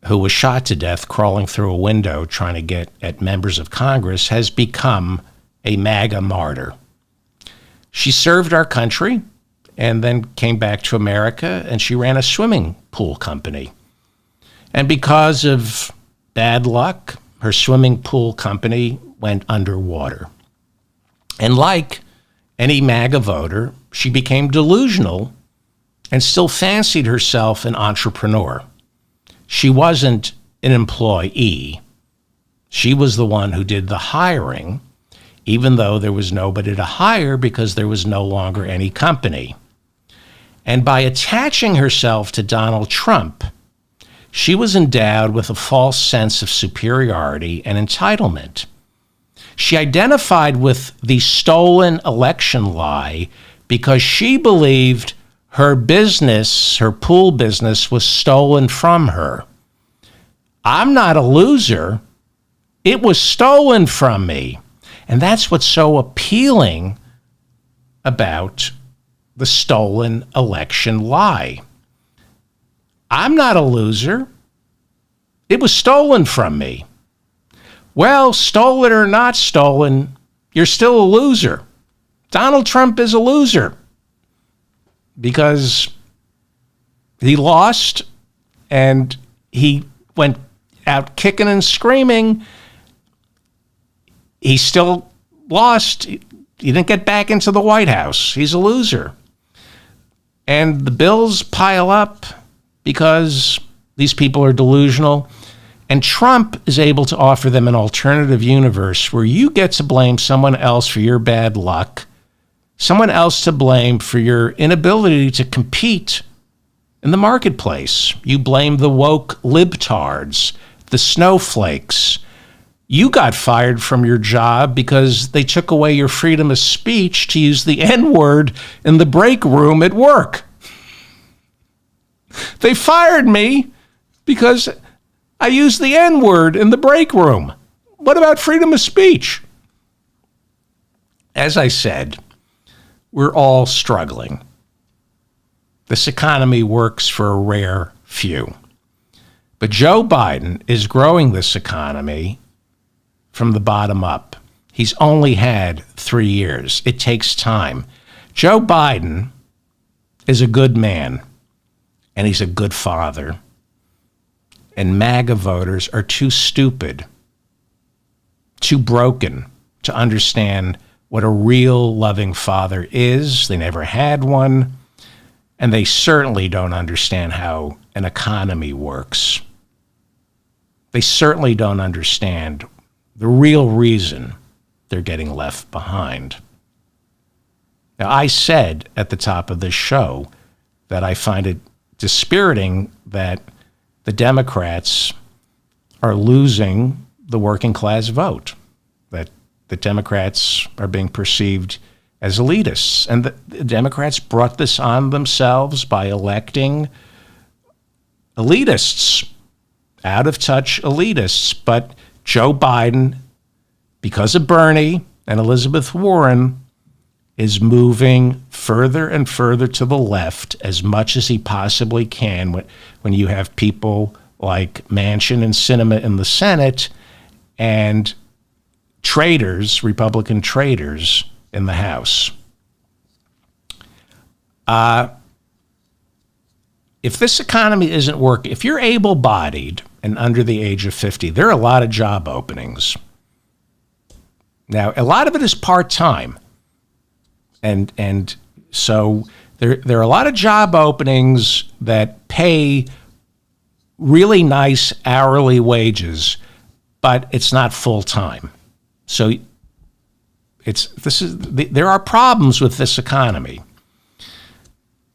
who was shot to death crawling through a window trying to get at members of Congress, has become a MAGA martyr. She served our country and then came back to America, and she ran a swimming pool company. And because of bad luck, her swimming pool company went underwater. And like any MAGA voter, she became delusional and still fancied herself an entrepreneur. She wasn't an employee. She was the one who did the hiring, even though there was nobody to hire because there was no longer any company. And by attaching herself to Donald Trump, she was endowed with a false sense of superiority and entitlement. She identified with the stolen election lie because she believed her business, her pool business, was stolen from her. I'm not a loser. It was stolen from me. And that's what's so appealing about the stolen election lie. I'm not a loser. It was stolen from me. Well, stolen or not stolen, you're still a loser. Donald Trump is a loser because he lost and he went out kicking and screaming. He still lost. He didn't get back into the White House. He's a loser. And the bills pile up because these people are delusional. And Trump is able to offer them an alternative universe where you get to blame someone else for your bad luck, someone else to blame for your inability to compete in the marketplace. You blame the woke libtards, the snowflakes. You got fired from your job because they took away your freedom of speech to use the N-word in the break room at work. They fired me because I used the N-word in the break room. What about freedom of speech? As I said, we're all struggling. This economy works for a rare few. But Joe Biden is growing this economy from the bottom up. He's only had 3 years. It takes time. Joe Biden is a good man, and he's a good father. And MAGA voters are too stupid, too broken to understand what a real loving father is. They never had one, and they certainly don't understand how an economy works. They certainly don't understand the real reason they're getting left behind. Now, I said at the top of this show that I find it dispiriting that the Democrats are losing the working class vote, that the Democrats are being perceived as elitists. And the Democrats brought this on themselves by electing elitists, out-of-touch elitists. But Joe Biden, because of Bernie and Elizabeth Warren, is moving further and further to the left as much as he possibly can when you have people like Manchin and Sinema in the Senate and traitors, Republican traitors, in the House. If this economy isn't working, if you're able-bodied and under the age of 50, there are a lot of job openings. Now, a lot of it is part-time. And so there are a lot of job openings that pay really nice hourly wages, but it's not full-time. So there are problems with this economy.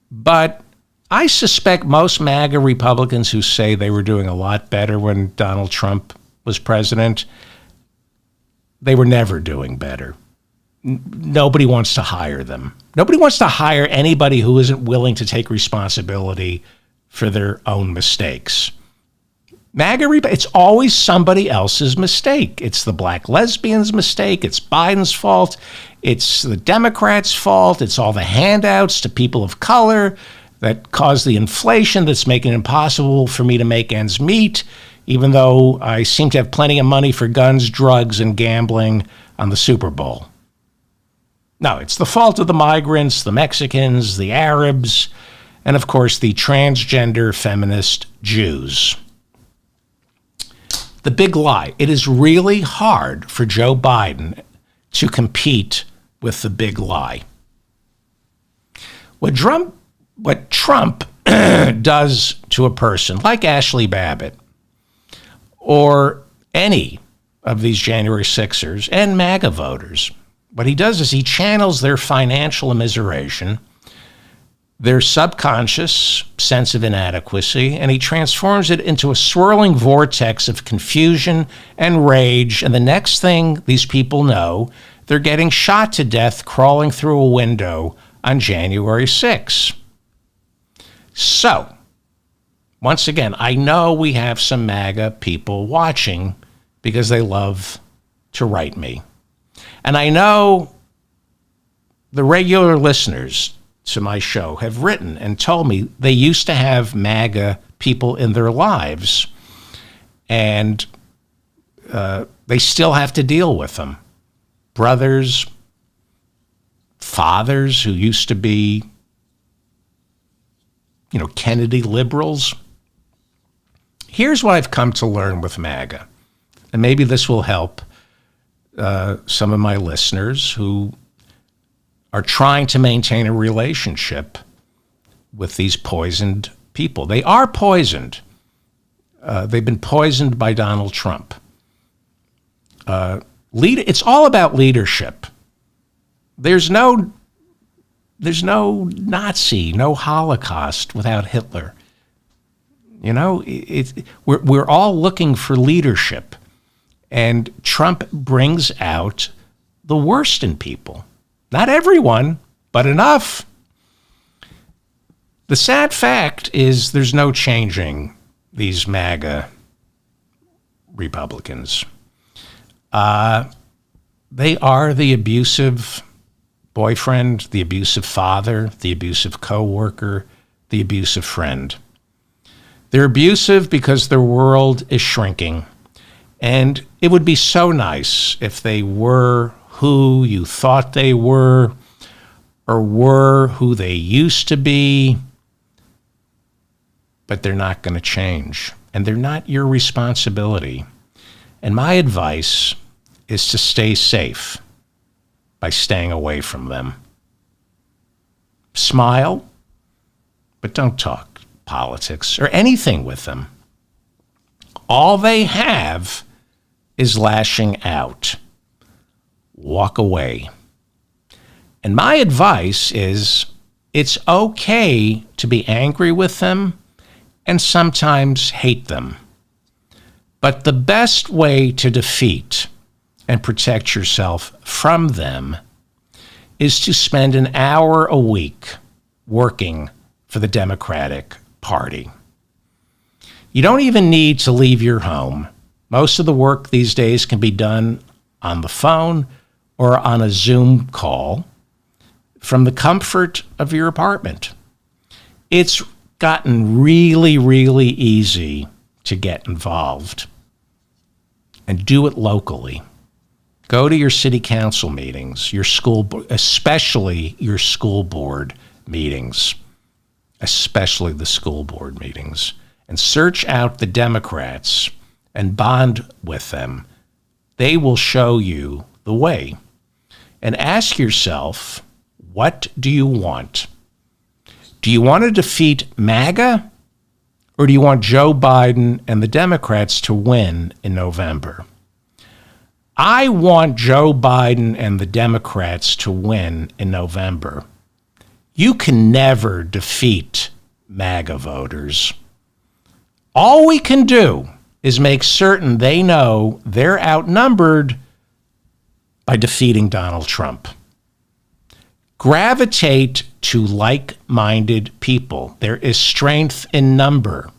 But I suspect most MAGA Republicans who say they were doing a lot better when Donald Trump was president, they were never doing better. Nobody wants to hire them. Nobody wants to hire anybody who isn't willing to take responsibility for their own mistakes. It's always somebody else's mistake. It's the black lesbians' mistake. It's Biden's fault. It's the Democrats' fault. It's all the handouts to people of color that caused the inflation that's making it impossible for me to make ends meet, even though I seem to have plenty of money for guns, drugs, and gambling on the Super Bowl. No, it's the fault of the migrants, the Mexicans, the Arabs, and of course the transgender feminist Jews. The big lie. It is really hard for Joe Biden to compete with the big lie. What Trump does to a person like Ashley Babbitt or any of these January 6ers and MAGA voters, what he does is he channels their financial immiseration, their subconscious sense of inadequacy, and he transforms it into a swirling vortex of confusion and rage. And the next thing these people know, they're getting shot to death crawling through a window on January 6th. So, once again, I know we have some MAGA people watching because they love to write me. And I know the regular listeners to my show have written and told me they used to have MAGA people in their lives, and they still have to deal with them. Brothers, fathers who used to be, Kennedy liberals. Here's what I've come to learn with MAGA, and maybe this will help some of my listeners who are trying to maintain a relationship with these poisoned people. They are poisoned. They've been poisoned by Donald Trump. It's all about leadership. There's no Nazi, no Holocaust without Hitler. We're all looking for leadership, and Trump brings out the worst in people. Not everyone, but enough. The sad fact is there's no changing these MAGA Republicans. They are the abusive boyfriend, the abusive father, the abusive coworker, the abusive friend. They're abusive because their world is shrinking. And it would be so nice if they were who you thought they were, or were who they used to be, but they're not going to change, and they're not your responsibility. And my advice is to stay safe by staying away from them. Smile, but don't talk politics or anything with them. All they have is lashing out. Walk away. And my advice is it's okay to be angry with them and sometimes hate them. But the best way to defeat and protect yourself from them is to spend an hour a week working for the Democratic Party. You don't even need to leave your home. Most of the work these days can be done on the phone or on a Zoom call from the comfort of your apartment. It's gotten really, really easy to get involved, and do it locally. Go to your city council meetings, your school, especially your school board meetings, especially the school board meetings, and search out the Democrats and bond with them. They will show you the way. And ask yourself, what do you want? Do you want to defeat MAGA, or do you want Joe Biden and the Democrats to win in November? I want Joe Biden and the Democrats to win in November. You can never defeat MAGA voters. All we can do is make certain they know they're outnumbered by defeating Donald Trump. Gravitate to like-minded people. There is strength in number.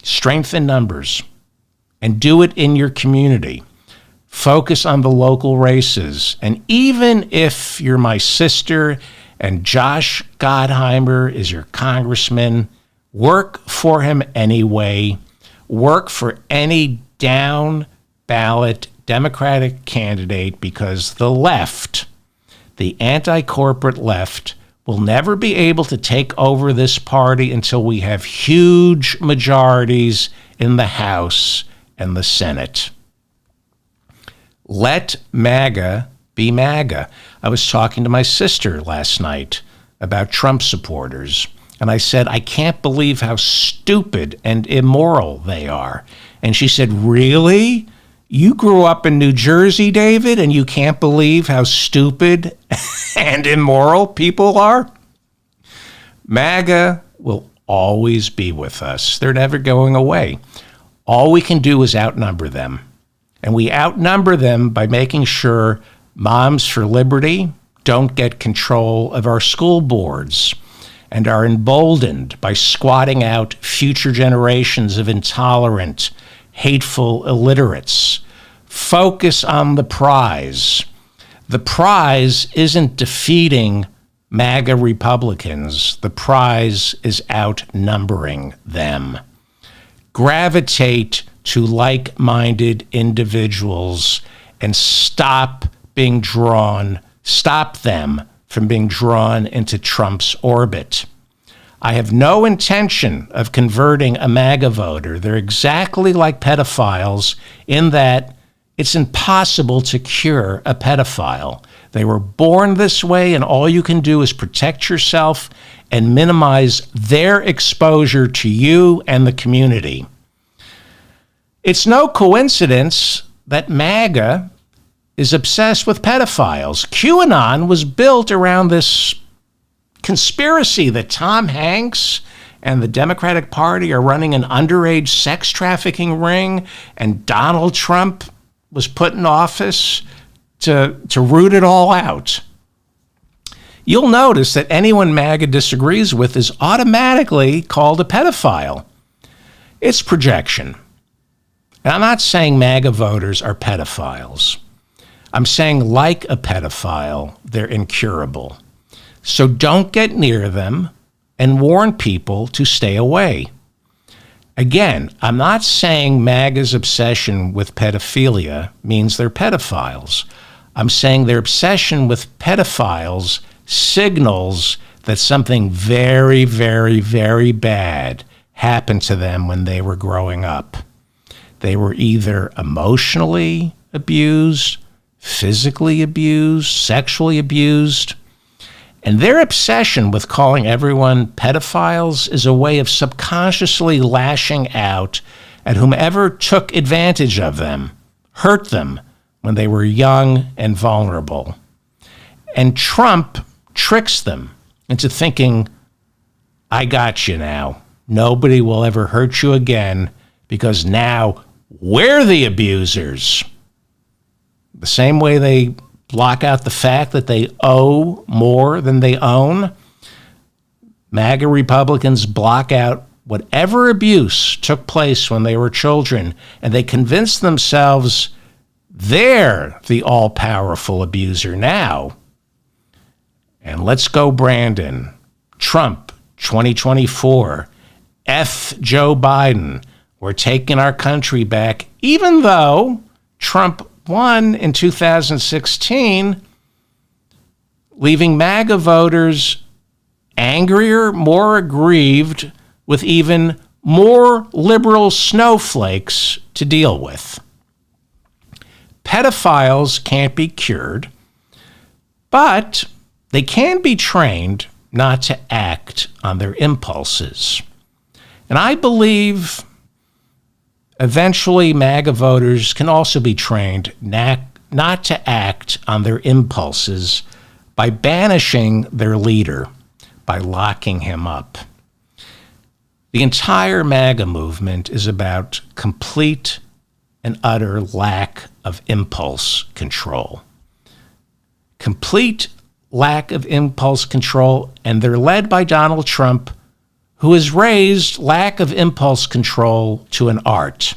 Strength in numbers. And do it in your community. Focus on the local races. And even if you're my sister and Josh Gottheimer is your congressman, work for him anyway. Work for any down ballot Democratic candidate, because the left, the anti-corporate left, will never be able to take over this party until we have huge majorities in the House and the Senate. Let MAGA be MAGA. I was talking to my sister last night about Trump supporters, and I said, I can't believe how stupid and immoral they are. And she said, really? You grew up in New Jersey, David, and you can't believe how stupid and immoral people are? MAGA will always be with us. They're never going away. All we can do is outnumber them. And we outnumber them by making sure Moms for Liberty don't get control of our school boards and are emboldened by squatting out future generations of intolerant, hateful illiterates. Focus on the prize. The prize isn't defeating MAGA Republicans. The prize is outnumbering them. Gravitate to like-minded individuals and stop them from being drawn into Trump's orbit. I have no intention of converting a MAGA voter. They're exactly like pedophiles in that it's impossible to cure a pedophile. They were born this way, and all you can do is protect yourself and minimize their exposure to you and the community. It's no coincidence that MAGA is obsessed with pedophiles. QAnon was built around this conspiracy that Tom Hanks and the Democratic Party are running an underage sex trafficking ring, and Donald Trump was put in office to root it all out. You'll notice that anyone MAGA disagrees with is automatically called a pedophile. It's projection. And I'm not saying MAGA voters are pedophiles. I'm saying, like a pedophile, they're incurable. So don't get near them and warn people to stay away. Again, I'm not saying MAGA's obsession with pedophilia means they're pedophiles. I'm saying their obsession with pedophiles signals that something very, very, very bad happened to them when they were growing up. They were either emotionally abused, physically abused, sexually abused. And their obsession with calling everyone pedophiles is a way of subconsciously lashing out at whomever took advantage of them, hurt them when they were young and vulnerable. And Trump tricks them into thinking, I got you now. Nobody will ever hurt you again because now we're the abusers. The same way they block out the fact that they owe more than they own, MAGA Republicans block out whatever abuse took place when they were children, and they convince themselves they're the all-powerful abuser now. And let's go, Brandon. Trump, 2024. F Joe Biden. We're taking our country back, even though Trump won in 2016, leaving MAGA voters angrier, more aggrieved, with even more liberal snowflakes to deal with. Pedophiles can't be cured, but they can be trained not to act on their impulses. And I believe eventually MAGA voters can also be trained not to act on their impulses by banishing their leader, by locking him up. The entire MAGA movement is about complete and utter lack of impulse control. Complete lack of impulse control, and they're led by Donald Trump, who has raised lack of impulse control to an art.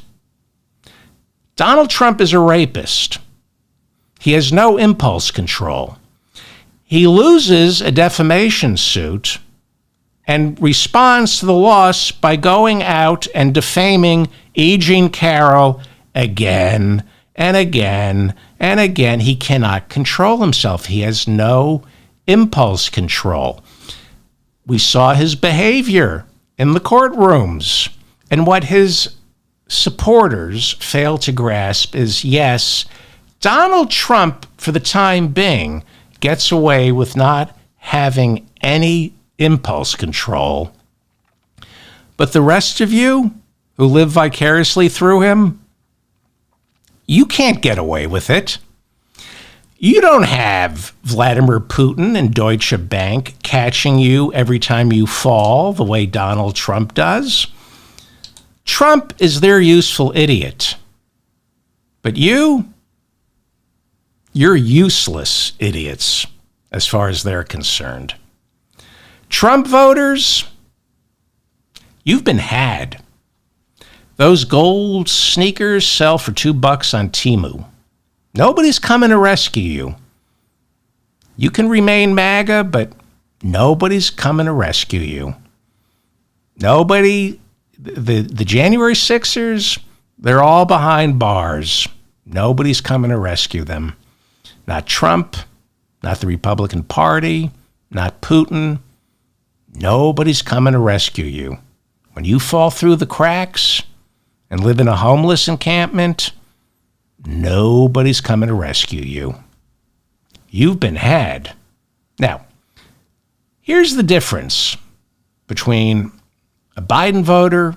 Donald Trump is a rapist. He has no impulse control. He loses a defamation suit and responds to the loss by going out and defaming E. Jean Carroll again and again and again. He cannot control himself. He has no impulse control. We saw his behavior in the courtrooms, and what his supporters fail to grasp is, yes, Donald Trump, for the time being, gets away with not having any impulse control. But the rest of you who live vicariously through him, you can't get away with it. You don't have Vladimir Putin and Deutsche Bank catching you every time you fall the way Donald Trump does. Trump is their useful idiot. But you're useless idiots as far as they're concerned. Trump voters, you've been had. Those gold sneakers sell for $2 on Temu. Nobody's coming to rescue you. You can remain MAGA, but nobody's coming to rescue you. Nobody, the January 6ers, they're all behind bars. Nobody's coming to rescue them. Not Trump, not the Republican Party, not Putin. Nobody's coming to rescue you. When you fall through the cracks and live in a homeless encampment, nobody's coming to rescue you. You've been had. Now, here's the difference between a Biden voter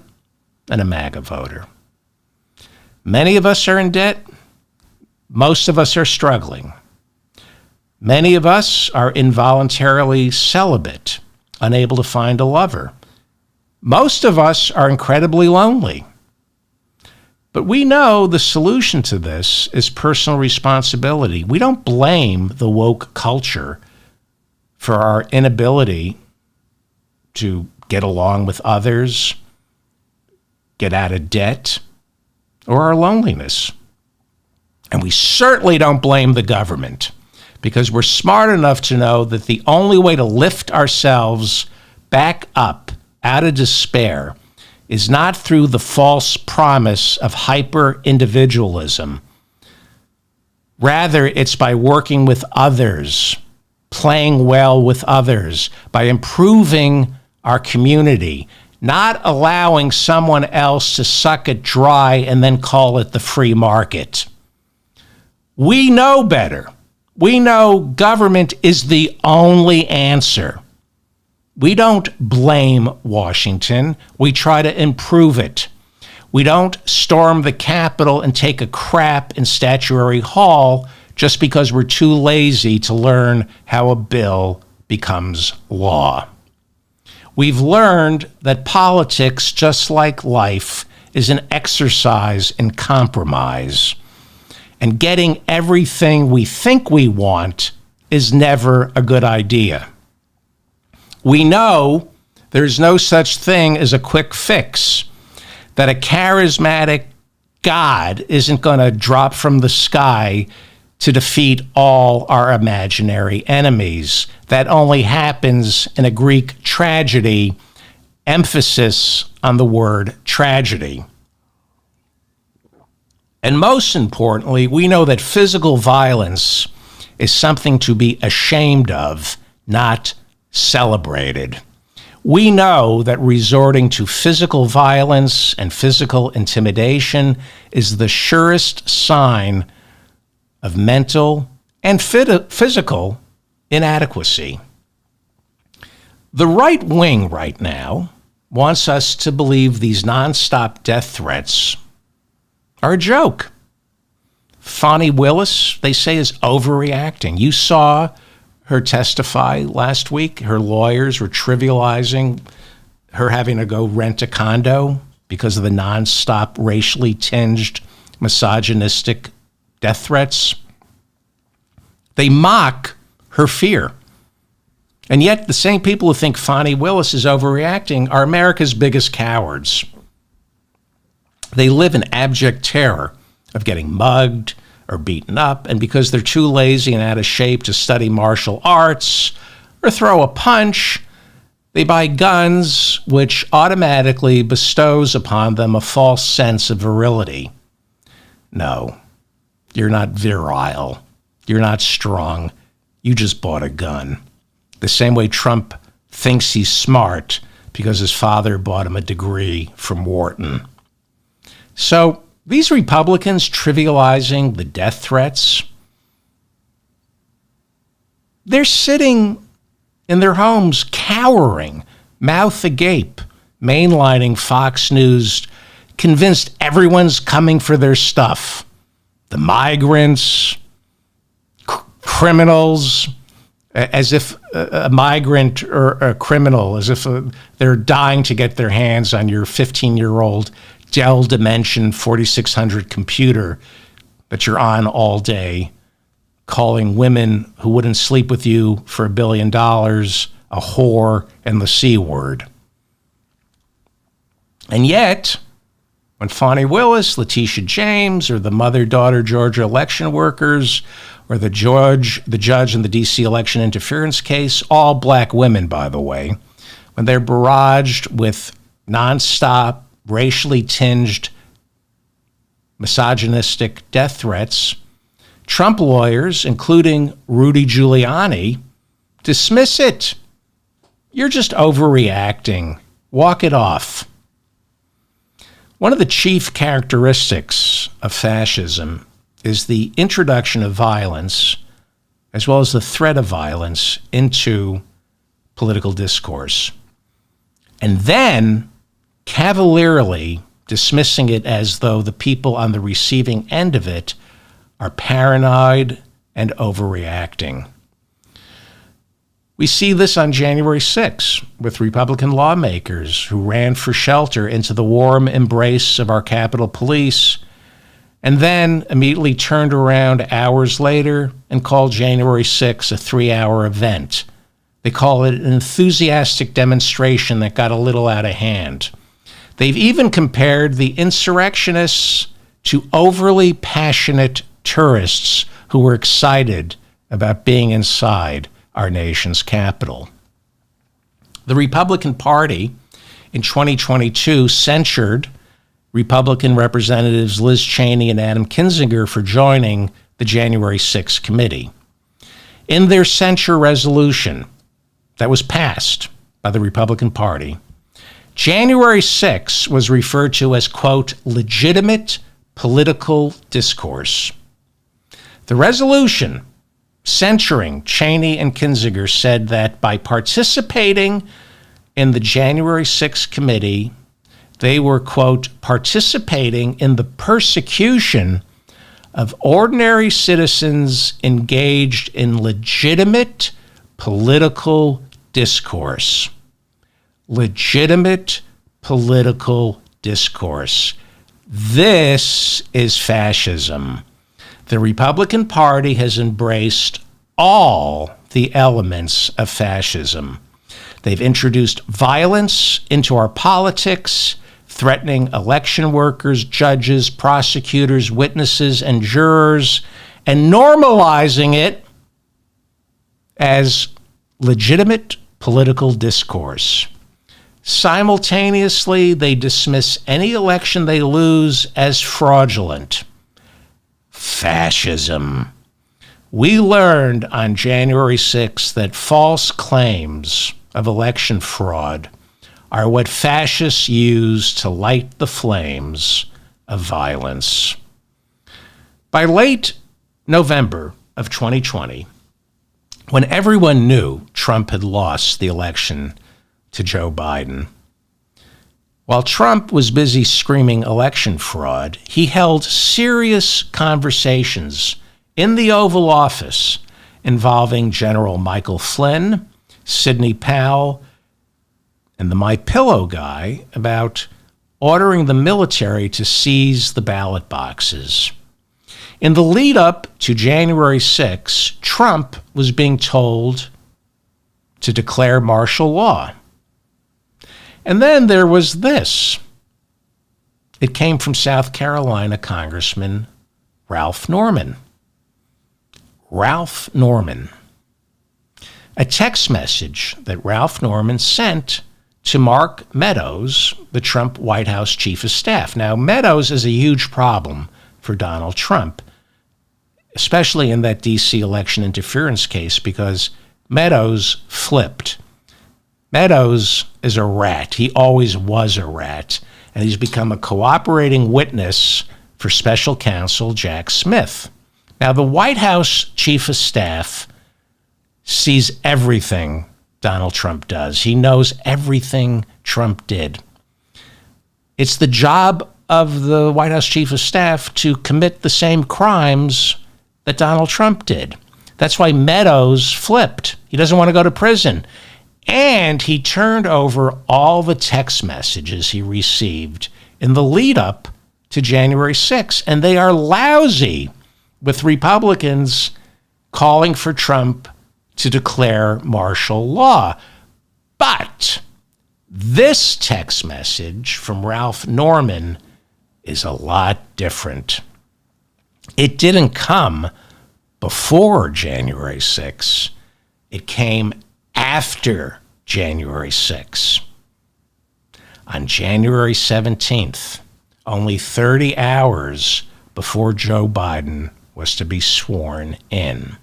and a MAGA voter. Many of us are in debt. Most of us are struggling. Many of us are involuntarily celibate, unable to find a lover. Most of us are incredibly lonely. But we know the solution to this is personal responsibility. We don't blame the woke culture for our inability to get along with others, get out of debt, or our loneliness. And we certainly don't blame the government, because we're smart enough to know that the only way to lift ourselves back up out of despair is not through the false promise of hyper-individualism. Rather, it's by working with others, playing well with others, by improving our community, not allowing someone else to suck it dry and then call it the free market. We know better. We know government is the only answer. We don't blame Washington. We try to improve it. We don't storm the Capitol and take a crap in Statuary Hall just because we're too lazy to learn how a bill becomes law. We've learned that politics, just like life, is an exercise in compromise. And getting everything we think we want is never a good idea. We know there's no such thing as a quick fix, that a charismatic God isn't going to drop from the sky to defeat all our imaginary enemies. That only happens in a Greek tragedy, emphasis on the word tragedy. And most importantly, we know that physical violence is something to be ashamed of, not celebrated. We know that resorting to physical violence and physical intimidation is the surest sign of mental and physical inadequacy. The right wing right now wants us to believe these nonstop death threats are a joke. Fani Willis, they say, is overreacting. You saw her testify last week. Her lawyers were trivializing her having to go rent a condo because of the nonstop racially tinged, misogynistic death threats. They mock her fear. And yet the same people who think Fani Willis is overreacting are America's biggest cowards. They live in abject terror of getting mugged or beaten up, and because they're too lazy and out of shape to study martial arts or throw a punch, they buy guns, which automatically bestows upon them a false sense of virility. No, you're not virile. You're not strong. You just bought a gun. The same way Trump thinks he's smart because his father bought him a degree from Wharton. So these Republicans trivializing the death threats, they're sitting in their homes cowering, mouth agape, mainlining Fox News, convinced everyone's coming for their stuff. The migrants, criminals, as if a migrant or a criminal, as if they're dying to get their hands on your 15-year-old Dell Dimension 4600 computer that you're on all day, calling women who wouldn't sleep with you for $1 billion a whore and the C word. And yet, when Fani Willis, Letitia James, or the mother-daughter Georgia election workers, or the judge in the D.C. election interference case, all black women, by the way, when they're barraged with nonstop, racially tinged, misogynistic death threats, Trump lawyers, including Rudy Giuliani, dismiss it. You're just overreacting. Walk it off. One of the chief characteristics of fascism is the introduction of violence, as well as the threat of violence, into political discourse. And then cavalierly dismissing it as though the people on the receiving end of it are paranoid and overreacting. We see this on January 6th with Republican lawmakers who ran for shelter into the warm embrace of our Capitol Police and then immediately turned around hours later and called January 6th a 3-hour event. They call it an enthusiastic demonstration that got a little out of hand. They've even compared the insurrectionists to overly passionate tourists who were excited about being inside our nation's capital. The Republican Party in 2022 censured Republican Representatives Liz Cheney and Adam Kinzinger for joining the January 6th committee. In their censure resolution that was passed by the Republican Party, January 6th was referred to as, quote, legitimate political discourse. The resolution censuring Cheney and Kinzinger said that by participating in the January 6th committee, they were, quote, participating in the persecution of ordinary citizens engaged in legitimate political discourse. Legitimate political discourse. This is fascism. The Republican Party has embraced all the elements of fascism. They've introduced violence into our politics, threatening election workers, judges, prosecutors, witnesses, and jurors, and normalizing it as legitimate political discourse. Simultaneously, they dismiss any election they lose as fraudulent. Fascism. We learned on January 6th that false claims of election fraud are what fascists use to light the flames of violence. By late November of 2020, when everyone knew Trump had lost the election to Joe Biden, while Trump was busy screaming election fraud, he held serious conversations in the Oval Office involving General Michael Flynn, Sidney Powell, and the My Pillow guy about ordering the military to seize the ballot boxes. In the lead up to January 6, Trump was being told to declare martial law. And then there was this. It came from South Carolina Congressman Ralph Norman. Ralph Norman. A text message that Ralph Norman sent to Mark Meadows, the Trump White House chief of staff. Now, Meadows is a huge problem for Donald Trump, especially in that D.C. election interference case, because Meadows flipped. Meadows is a rat. He always was a rat, and he's become a cooperating witness for special counsel Jack Smith. Now, the White House chief of staff sees everything Donald Trump does. He knows everything Trump did. It's the job of the White House chief of staff to commit the same crimes that Donald Trump did. That's why Meadows flipped. He doesn't want to go to prison. And he turned over all the text messages he received in the lead up to January 6th. And they are lousy, with Republicans calling for Trump to declare martial law. But this text message from Ralph Norman is a lot different. It didn't come before January 6th. It came after January 6th. On January 17th, only 30 hours before Joe Biden was to be sworn in.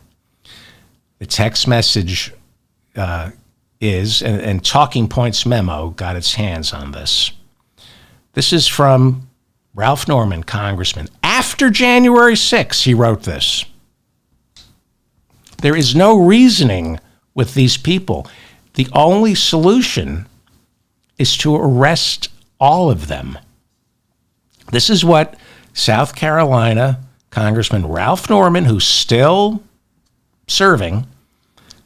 The text message is, and Talking Points Memo got its hands on this. This is from Ralph Norman, Congressman. After January 6th, he wrote this. There is no reasoning with these people. The only solution is to arrest all of them. This is what South Carolina Congressman Ralph Norman, who's still serving,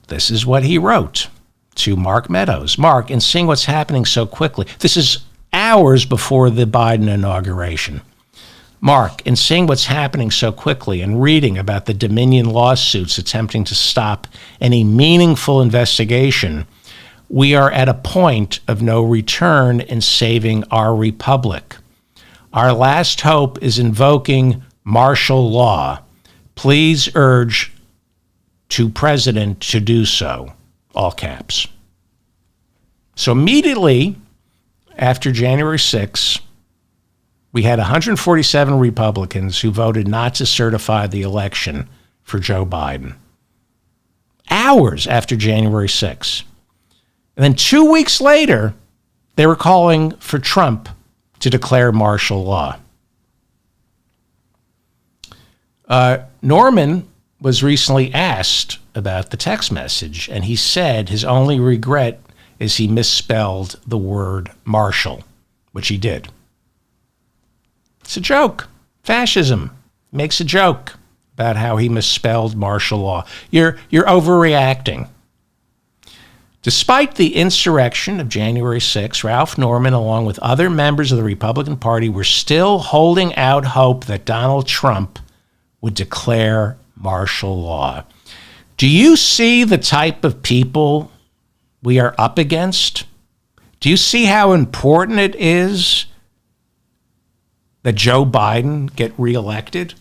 this is what he wrote to Mark Meadows. Mark, in seeing what's happening so quickly, this is hours before the Biden inauguration. Mark, in seeing what's happening so quickly and reading about the Dominion lawsuits attempting to stop any meaningful investigation, we are at a point of no return in saving our republic. Our last hope is invoking martial law. Please urge to President to do so, all caps. So immediately after January 6th, we had 147 Republicans who voted not to certify the election for Joe Biden. Hours after January 6th. And then 2 weeks later, they were calling for Trump to declare martial law. Norman was recently asked about the text message, and he said his only regret is he misspelled the word martial, which he did. It's a joke. Fascism makes a joke about how he misspelled martial law. You're overreacting. Despite the insurrection of January 6th, Ralph Norman, along with other members of the Republican Party, were still holding out hope that Donald Trump would declare martial law. Do you see the type of people we are up against? Do you see how important it is that Joe Biden get reelected?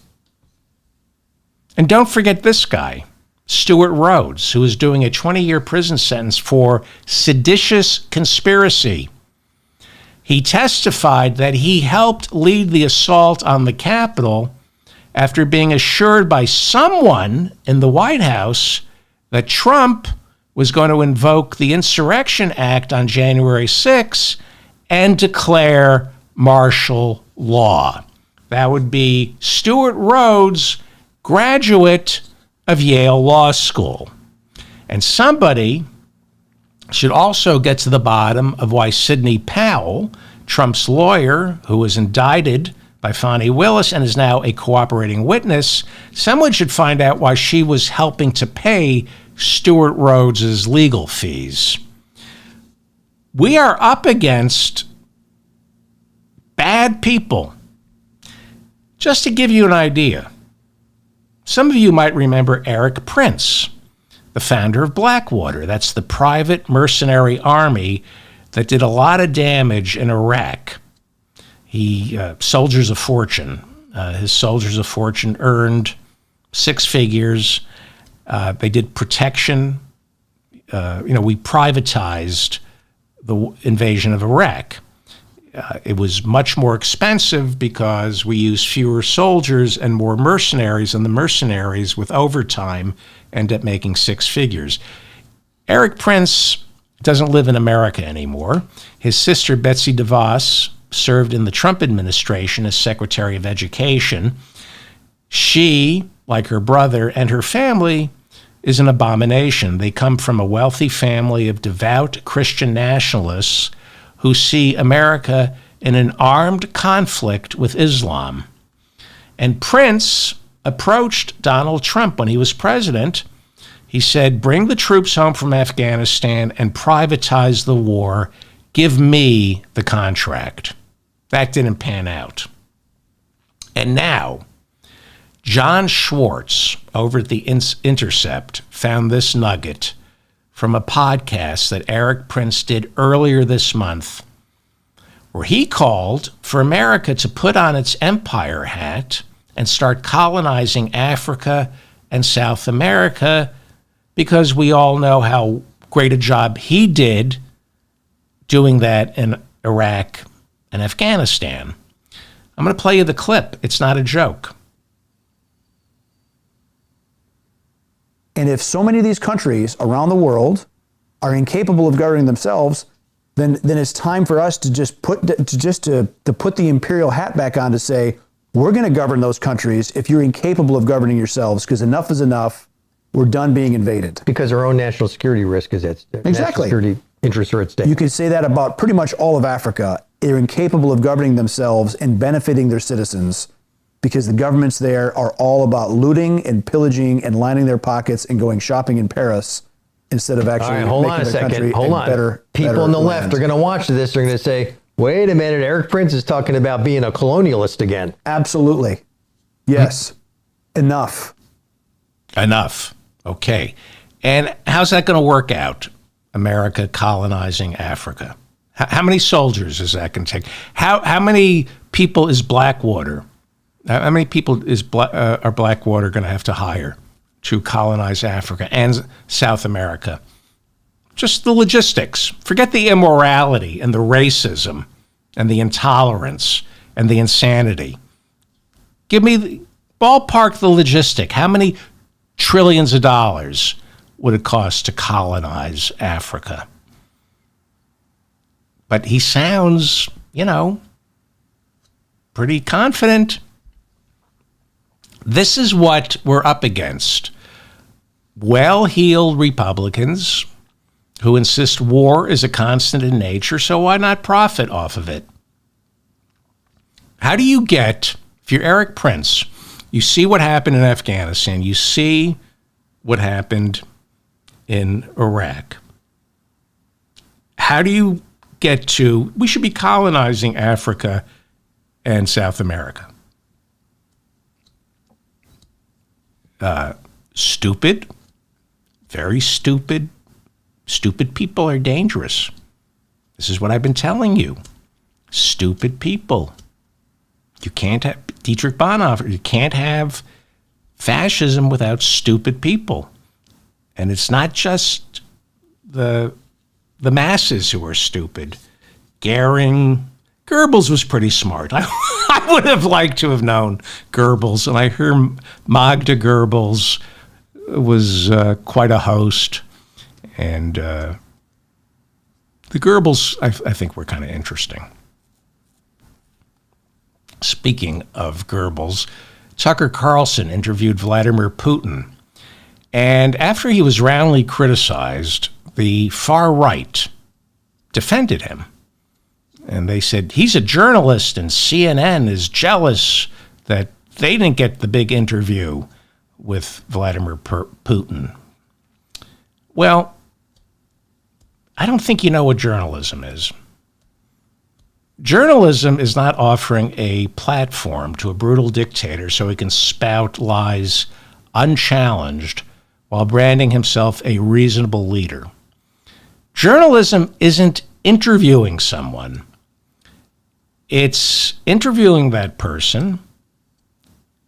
And don't forget this guy, Stewart Rhodes, who is doing a 20-year prison sentence for seditious conspiracy. He testified that he helped lead the assault on the Capitol after being assured by someone in the White House that Trump was going to invoke the Insurrection Act on January 6th and declare martial law. That would be Stewart Rhodes, graduate of Yale Law School. And somebody should also get to the bottom of why Sidney Powell, Trump's lawyer, who was indicted by Fani Willis and is now a cooperating witness, someone should find out why she was helping to pay Stewart Rhodes' legal fees. We are up against bad people. Just to give you an idea, some of you might remember Erik Prince, the founder of Blackwater. That's the private mercenary army that did a lot of damage in Iraq. Soldiers of Fortune. His Soldiers of Fortune earned six figures. They did protection. We privatized the invasion of Iraq. It was much more expensive because we used fewer soldiers and more mercenaries, and the mercenaries with overtime end up making six figures. Erik Prince doesn't live in America anymore. His sister, Betsy DeVos, served in the Trump administration as Secretary of Education. She, like her brother and her family, is an abomination. They come from a wealthy family of devout Christian nationalists who see America in an armed conflict with Islam. And Prince approached Donald Trump when he was president. He said, bring the troops home from Afghanistan and privatize the war. Give me the contract. That didn't pan out. And now, John Schwartz over at The Intercept found this nugget from a podcast that Erik Prince did earlier this month, where he called for America to put on its empire hat and start colonizing Africa and South America, because we all know how great a job he did doing that in Iraq and Afghanistan. I'm going to play you the clip. It's not a joke. And if so many of these countries around the world are incapable of governing themselves, then it's time for us to just put the imperial hat back on to say, we're going to govern those countries if you're incapable of governing yourselves, because enough is enough. We're done being invaded. Because our own national security risk is at stake. Exactly. National security interests are at stake. You could say that about pretty much all of Africa. They're incapable of governing themselves and benefiting their citizens, because the governments there are all about looting and pillaging and lining their pockets and going shopping in Paris instead of actually making their country better. People on the left are going to watch this. They're going to say, wait a minute, Erik Prince is talking about being a colonialist again. Absolutely. Yes. Enough. Okay. And how's that going to work out? America colonizing Africa. How many soldiers is that going to take? How many people is Blackwater? How many people are Blackwater going to have to hire to colonize Africa and South America? Just the logistics. Forget the immorality and the racism and the intolerance and the insanity. Give me ballpark the logistic. How many trillions of dollars would it cost to colonize Africa? But he sounds, pretty confident. This is what we're up against. Well-heeled Republicans who insist war is a constant in nature, so why not profit off of it? How do you get, if you're Erik Prince, you see what happened in Afghanistan, you see what happened in Iraq. How do you get to, we should be colonizing Africa and South America? Stupid, very stupid. Stupid people are dangerous. This is what I've been telling you. Stupid people. You can't have Dietrich Bonhoeffer. You can't have fascism without stupid people. And it's not just the masses who are stupid. Goebbels was pretty smart. I would have liked to have known Goebbels, and I hear Magda Goebbels was quite a host. And the Goebbels, I think, were kind of interesting. Speaking of Goebbels, Tucker Carlson interviewed Vladimir Putin. And after he was roundly criticized, the far right defended him. And they said, he's a journalist, and CNN is jealous that they didn't get the big interview with Vladimir Putin. Well, I don't think you know what journalism is. Journalism is not offering a platform to a brutal dictator so he can spout lies unchallenged while branding himself a reasonable leader. Journalism isn't interviewing someone. It's interviewing that person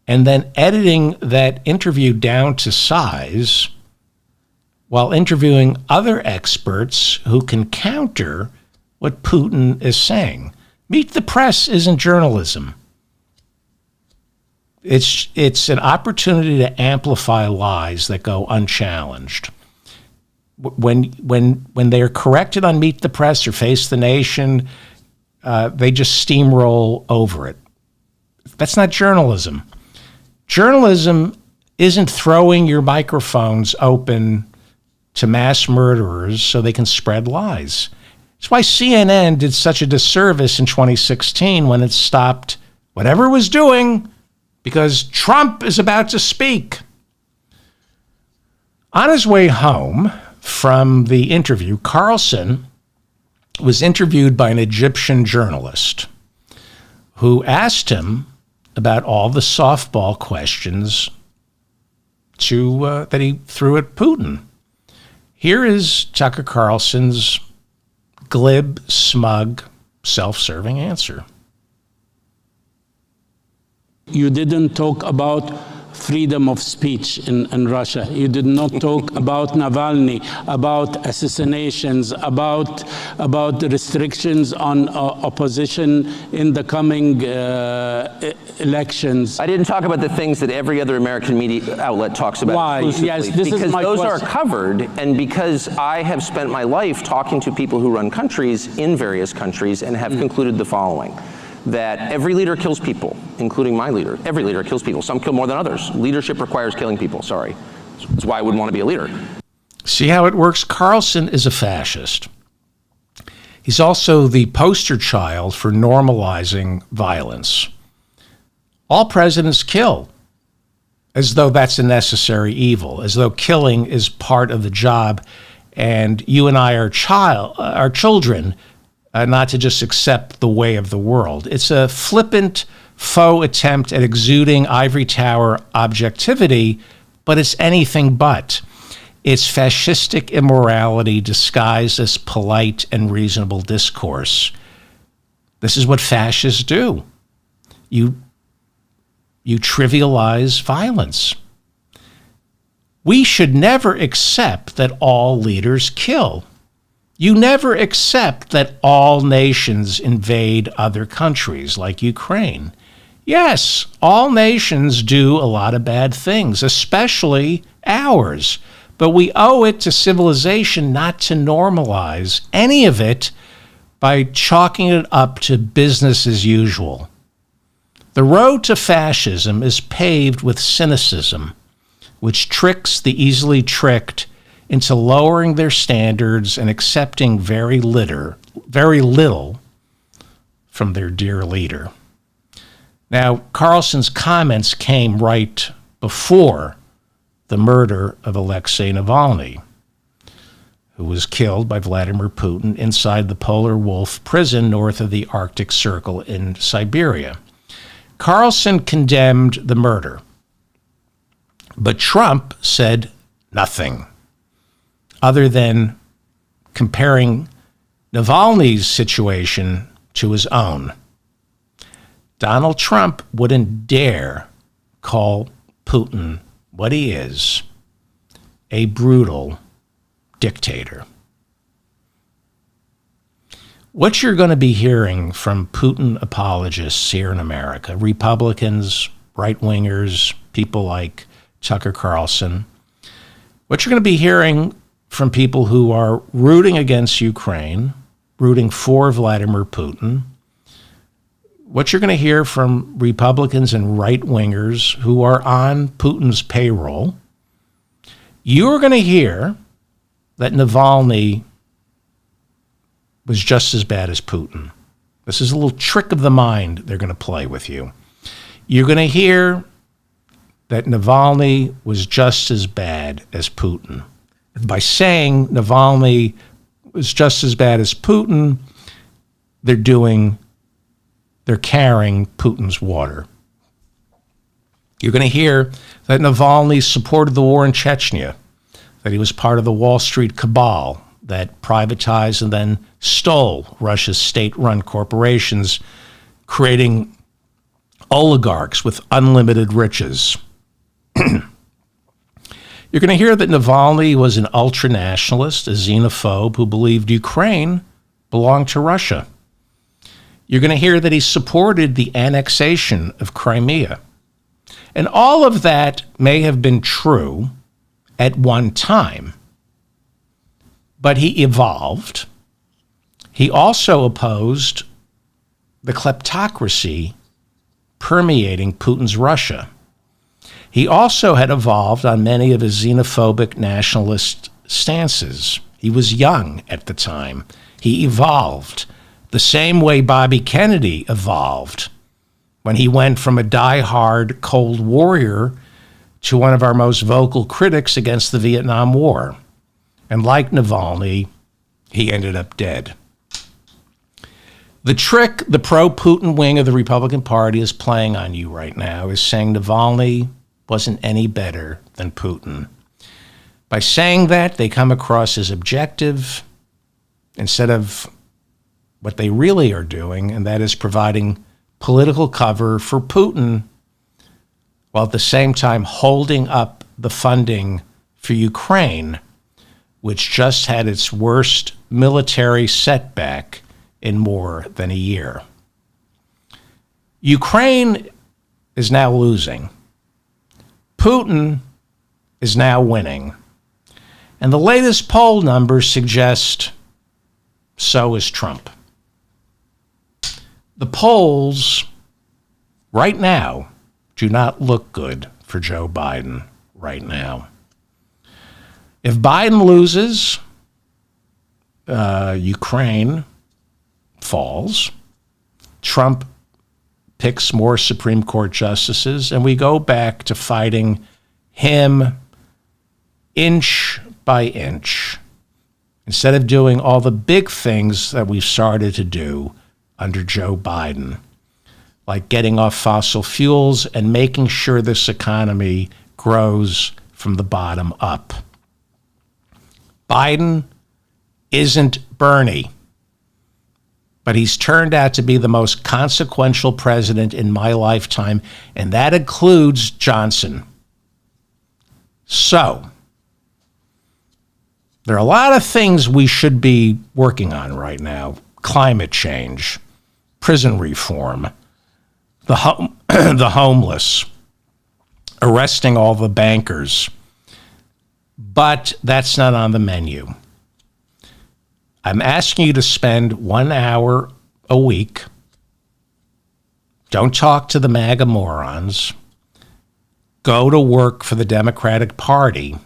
and then editing that interview down to size while interviewing other experts who can counter what Putin is saying. Meet the press isn't journalism. It's an opportunity to amplify lies that go unchallenged. When they're corrected on Meet the Press or Face the Nation, they just steamroll over it. That's not journalism. Journalism isn't throwing your microphones open to mass murderers so they can spread lies. That's why CNN did such a disservice in 2016 when it stopped whatever it was doing because Trump is about to speak. On his way home from the interview, Carlson was interviewed by an Egyptian journalist who asked him about all the softball questions that he threw at Putin. Here is Tucker Carlson's glib, smug, self-serving answer. You didn't talk about freedom of speech in Russia. You did not talk about Navalny, about assassinations, about restrictions on opposition in the coming elections. I didn't talk about the things that every other American media outlet talks about. Why? Yes, this because is my those question. are covered, and because I have spent my life talking to people who run countries in various countries and have concluded the following. That every leader kills people, including my leader. Every leader kills people. Some kill more than others. Leadership requires killing people, sorry. That's why I wouldn't want to be a leader. See how it works? Carlson is a fascist. He's also the poster child for normalizing violence. All presidents kill, as though that's a necessary evil, as though killing is part of the job, and you and I are children, not to just accept the way of the world. It's a flippant, faux attempt at exuding ivory tower objectivity, but it's anything but. It's fascistic immorality disguised as polite and reasonable discourse. This is what fascists do. You trivialize violence. We should never accept that all leaders kill. You never accept that all nations invade other countries like Ukraine. Yes, all nations do a lot of bad things, especially ours. But we owe it to civilization not to normalize any of it by chalking it up to business as usual. The road to fascism is paved with cynicism, which tricks the easily tricked into lowering their standards and accepting very little from their dear leader. Now, Carlson's comments came right before the murder of Alexei Navalny, who was killed by Vladimir Putin inside the Polar Wolf prison north of the Arctic Circle in Siberia. Carlson condemned the murder, but Trump said nothing, other than comparing Navalny's situation to his own. Donald Trump wouldn't dare call Putin what he is, a brutal dictator. What you're going to be hearing from Putin apologists here in America, Republicans, right-wingers, people like Tucker Carlson, what you're going to be hearing from people who are rooting against Ukraine, rooting for Vladimir Putin, what you're going to hear from Republicans and right-wingers who are on Putin's payroll, you're going to hear that Navalny was just as bad as Putin. This is a little trick of the mind they're going to play with you. You're going to hear that Navalny was just as bad as Putin. By saying Navalny was just as bad as Putin, they're carrying Putin's water. You're going to hear that Navalny supported the war in Chechnya, that he was part of the Wall Street cabal that privatized and then stole Russia's state-run corporations, creating oligarchs with unlimited riches. You're going to hear that Navalny was an ultranationalist, a xenophobe who believed Ukraine belonged to Russia. You're going to hear that he supported the annexation of Crimea. And all of that may have been true at one time, but he evolved. He also opposed the kleptocracy permeating Putin's Russia. He also had evolved on many of his xenophobic nationalist stances. He was young at the time. He evolved the same way Bobby Kennedy evolved when he went from a die-hard Cold Warrior to one of our most vocal critics against the Vietnam War. And like Navalny, he ended up dead. The trick the pro-Putin wing of the Republican Party is playing on you right now is saying Navalny wasn't any better than Putin. By saying that, they come across as objective instead of what they really are doing, and that is providing political cover for Putin while at the same time holding up the funding for Ukraine, which just had its worst military setback in more than a year. Ukraine is now losing. Putin is now winning. And the latest poll numbers suggest so is Trump. The polls right now do not look good for Joe Biden right now. If Biden loses, Ukraine falls, Trump picks more Supreme Court justices, and we go back to fighting him inch by inch, instead of doing all the big things that we've started to do under Joe Biden, like getting off fossil fuels and making sure this economy grows from the bottom up. Biden isn't Bernie, but he's turned out to be the most consequential president in my lifetime, and that includes Johnson. So, there are a lot of things we should be working on right now. Climate change, prison reform, the homeless, arresting all the bankers. But that's not on the menu. I'm asking you to spend 1 hour a week. Don't talk to the MAGA morons. Go to work for the Democratic Party,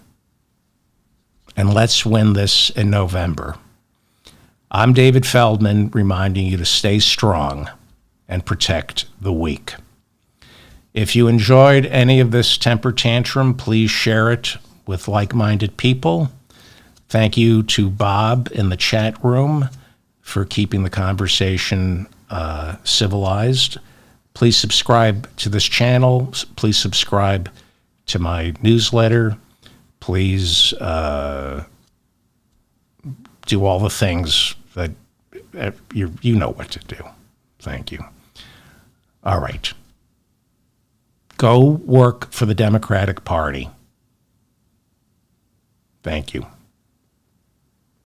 and let's win this in November. I'm David Feldman, reminding you to stay strong and protect the weak. If you enjoyed any of this temper tantrum, please share it with like-minded people. Thank you to Bob in the chat room for keeping the conversation civilized. Please subscribe to this channel. Please subscribe to my newsletter. Please do all the things that you know what to do. Thank you. All right. Go work for the Democratic Party. Thank you.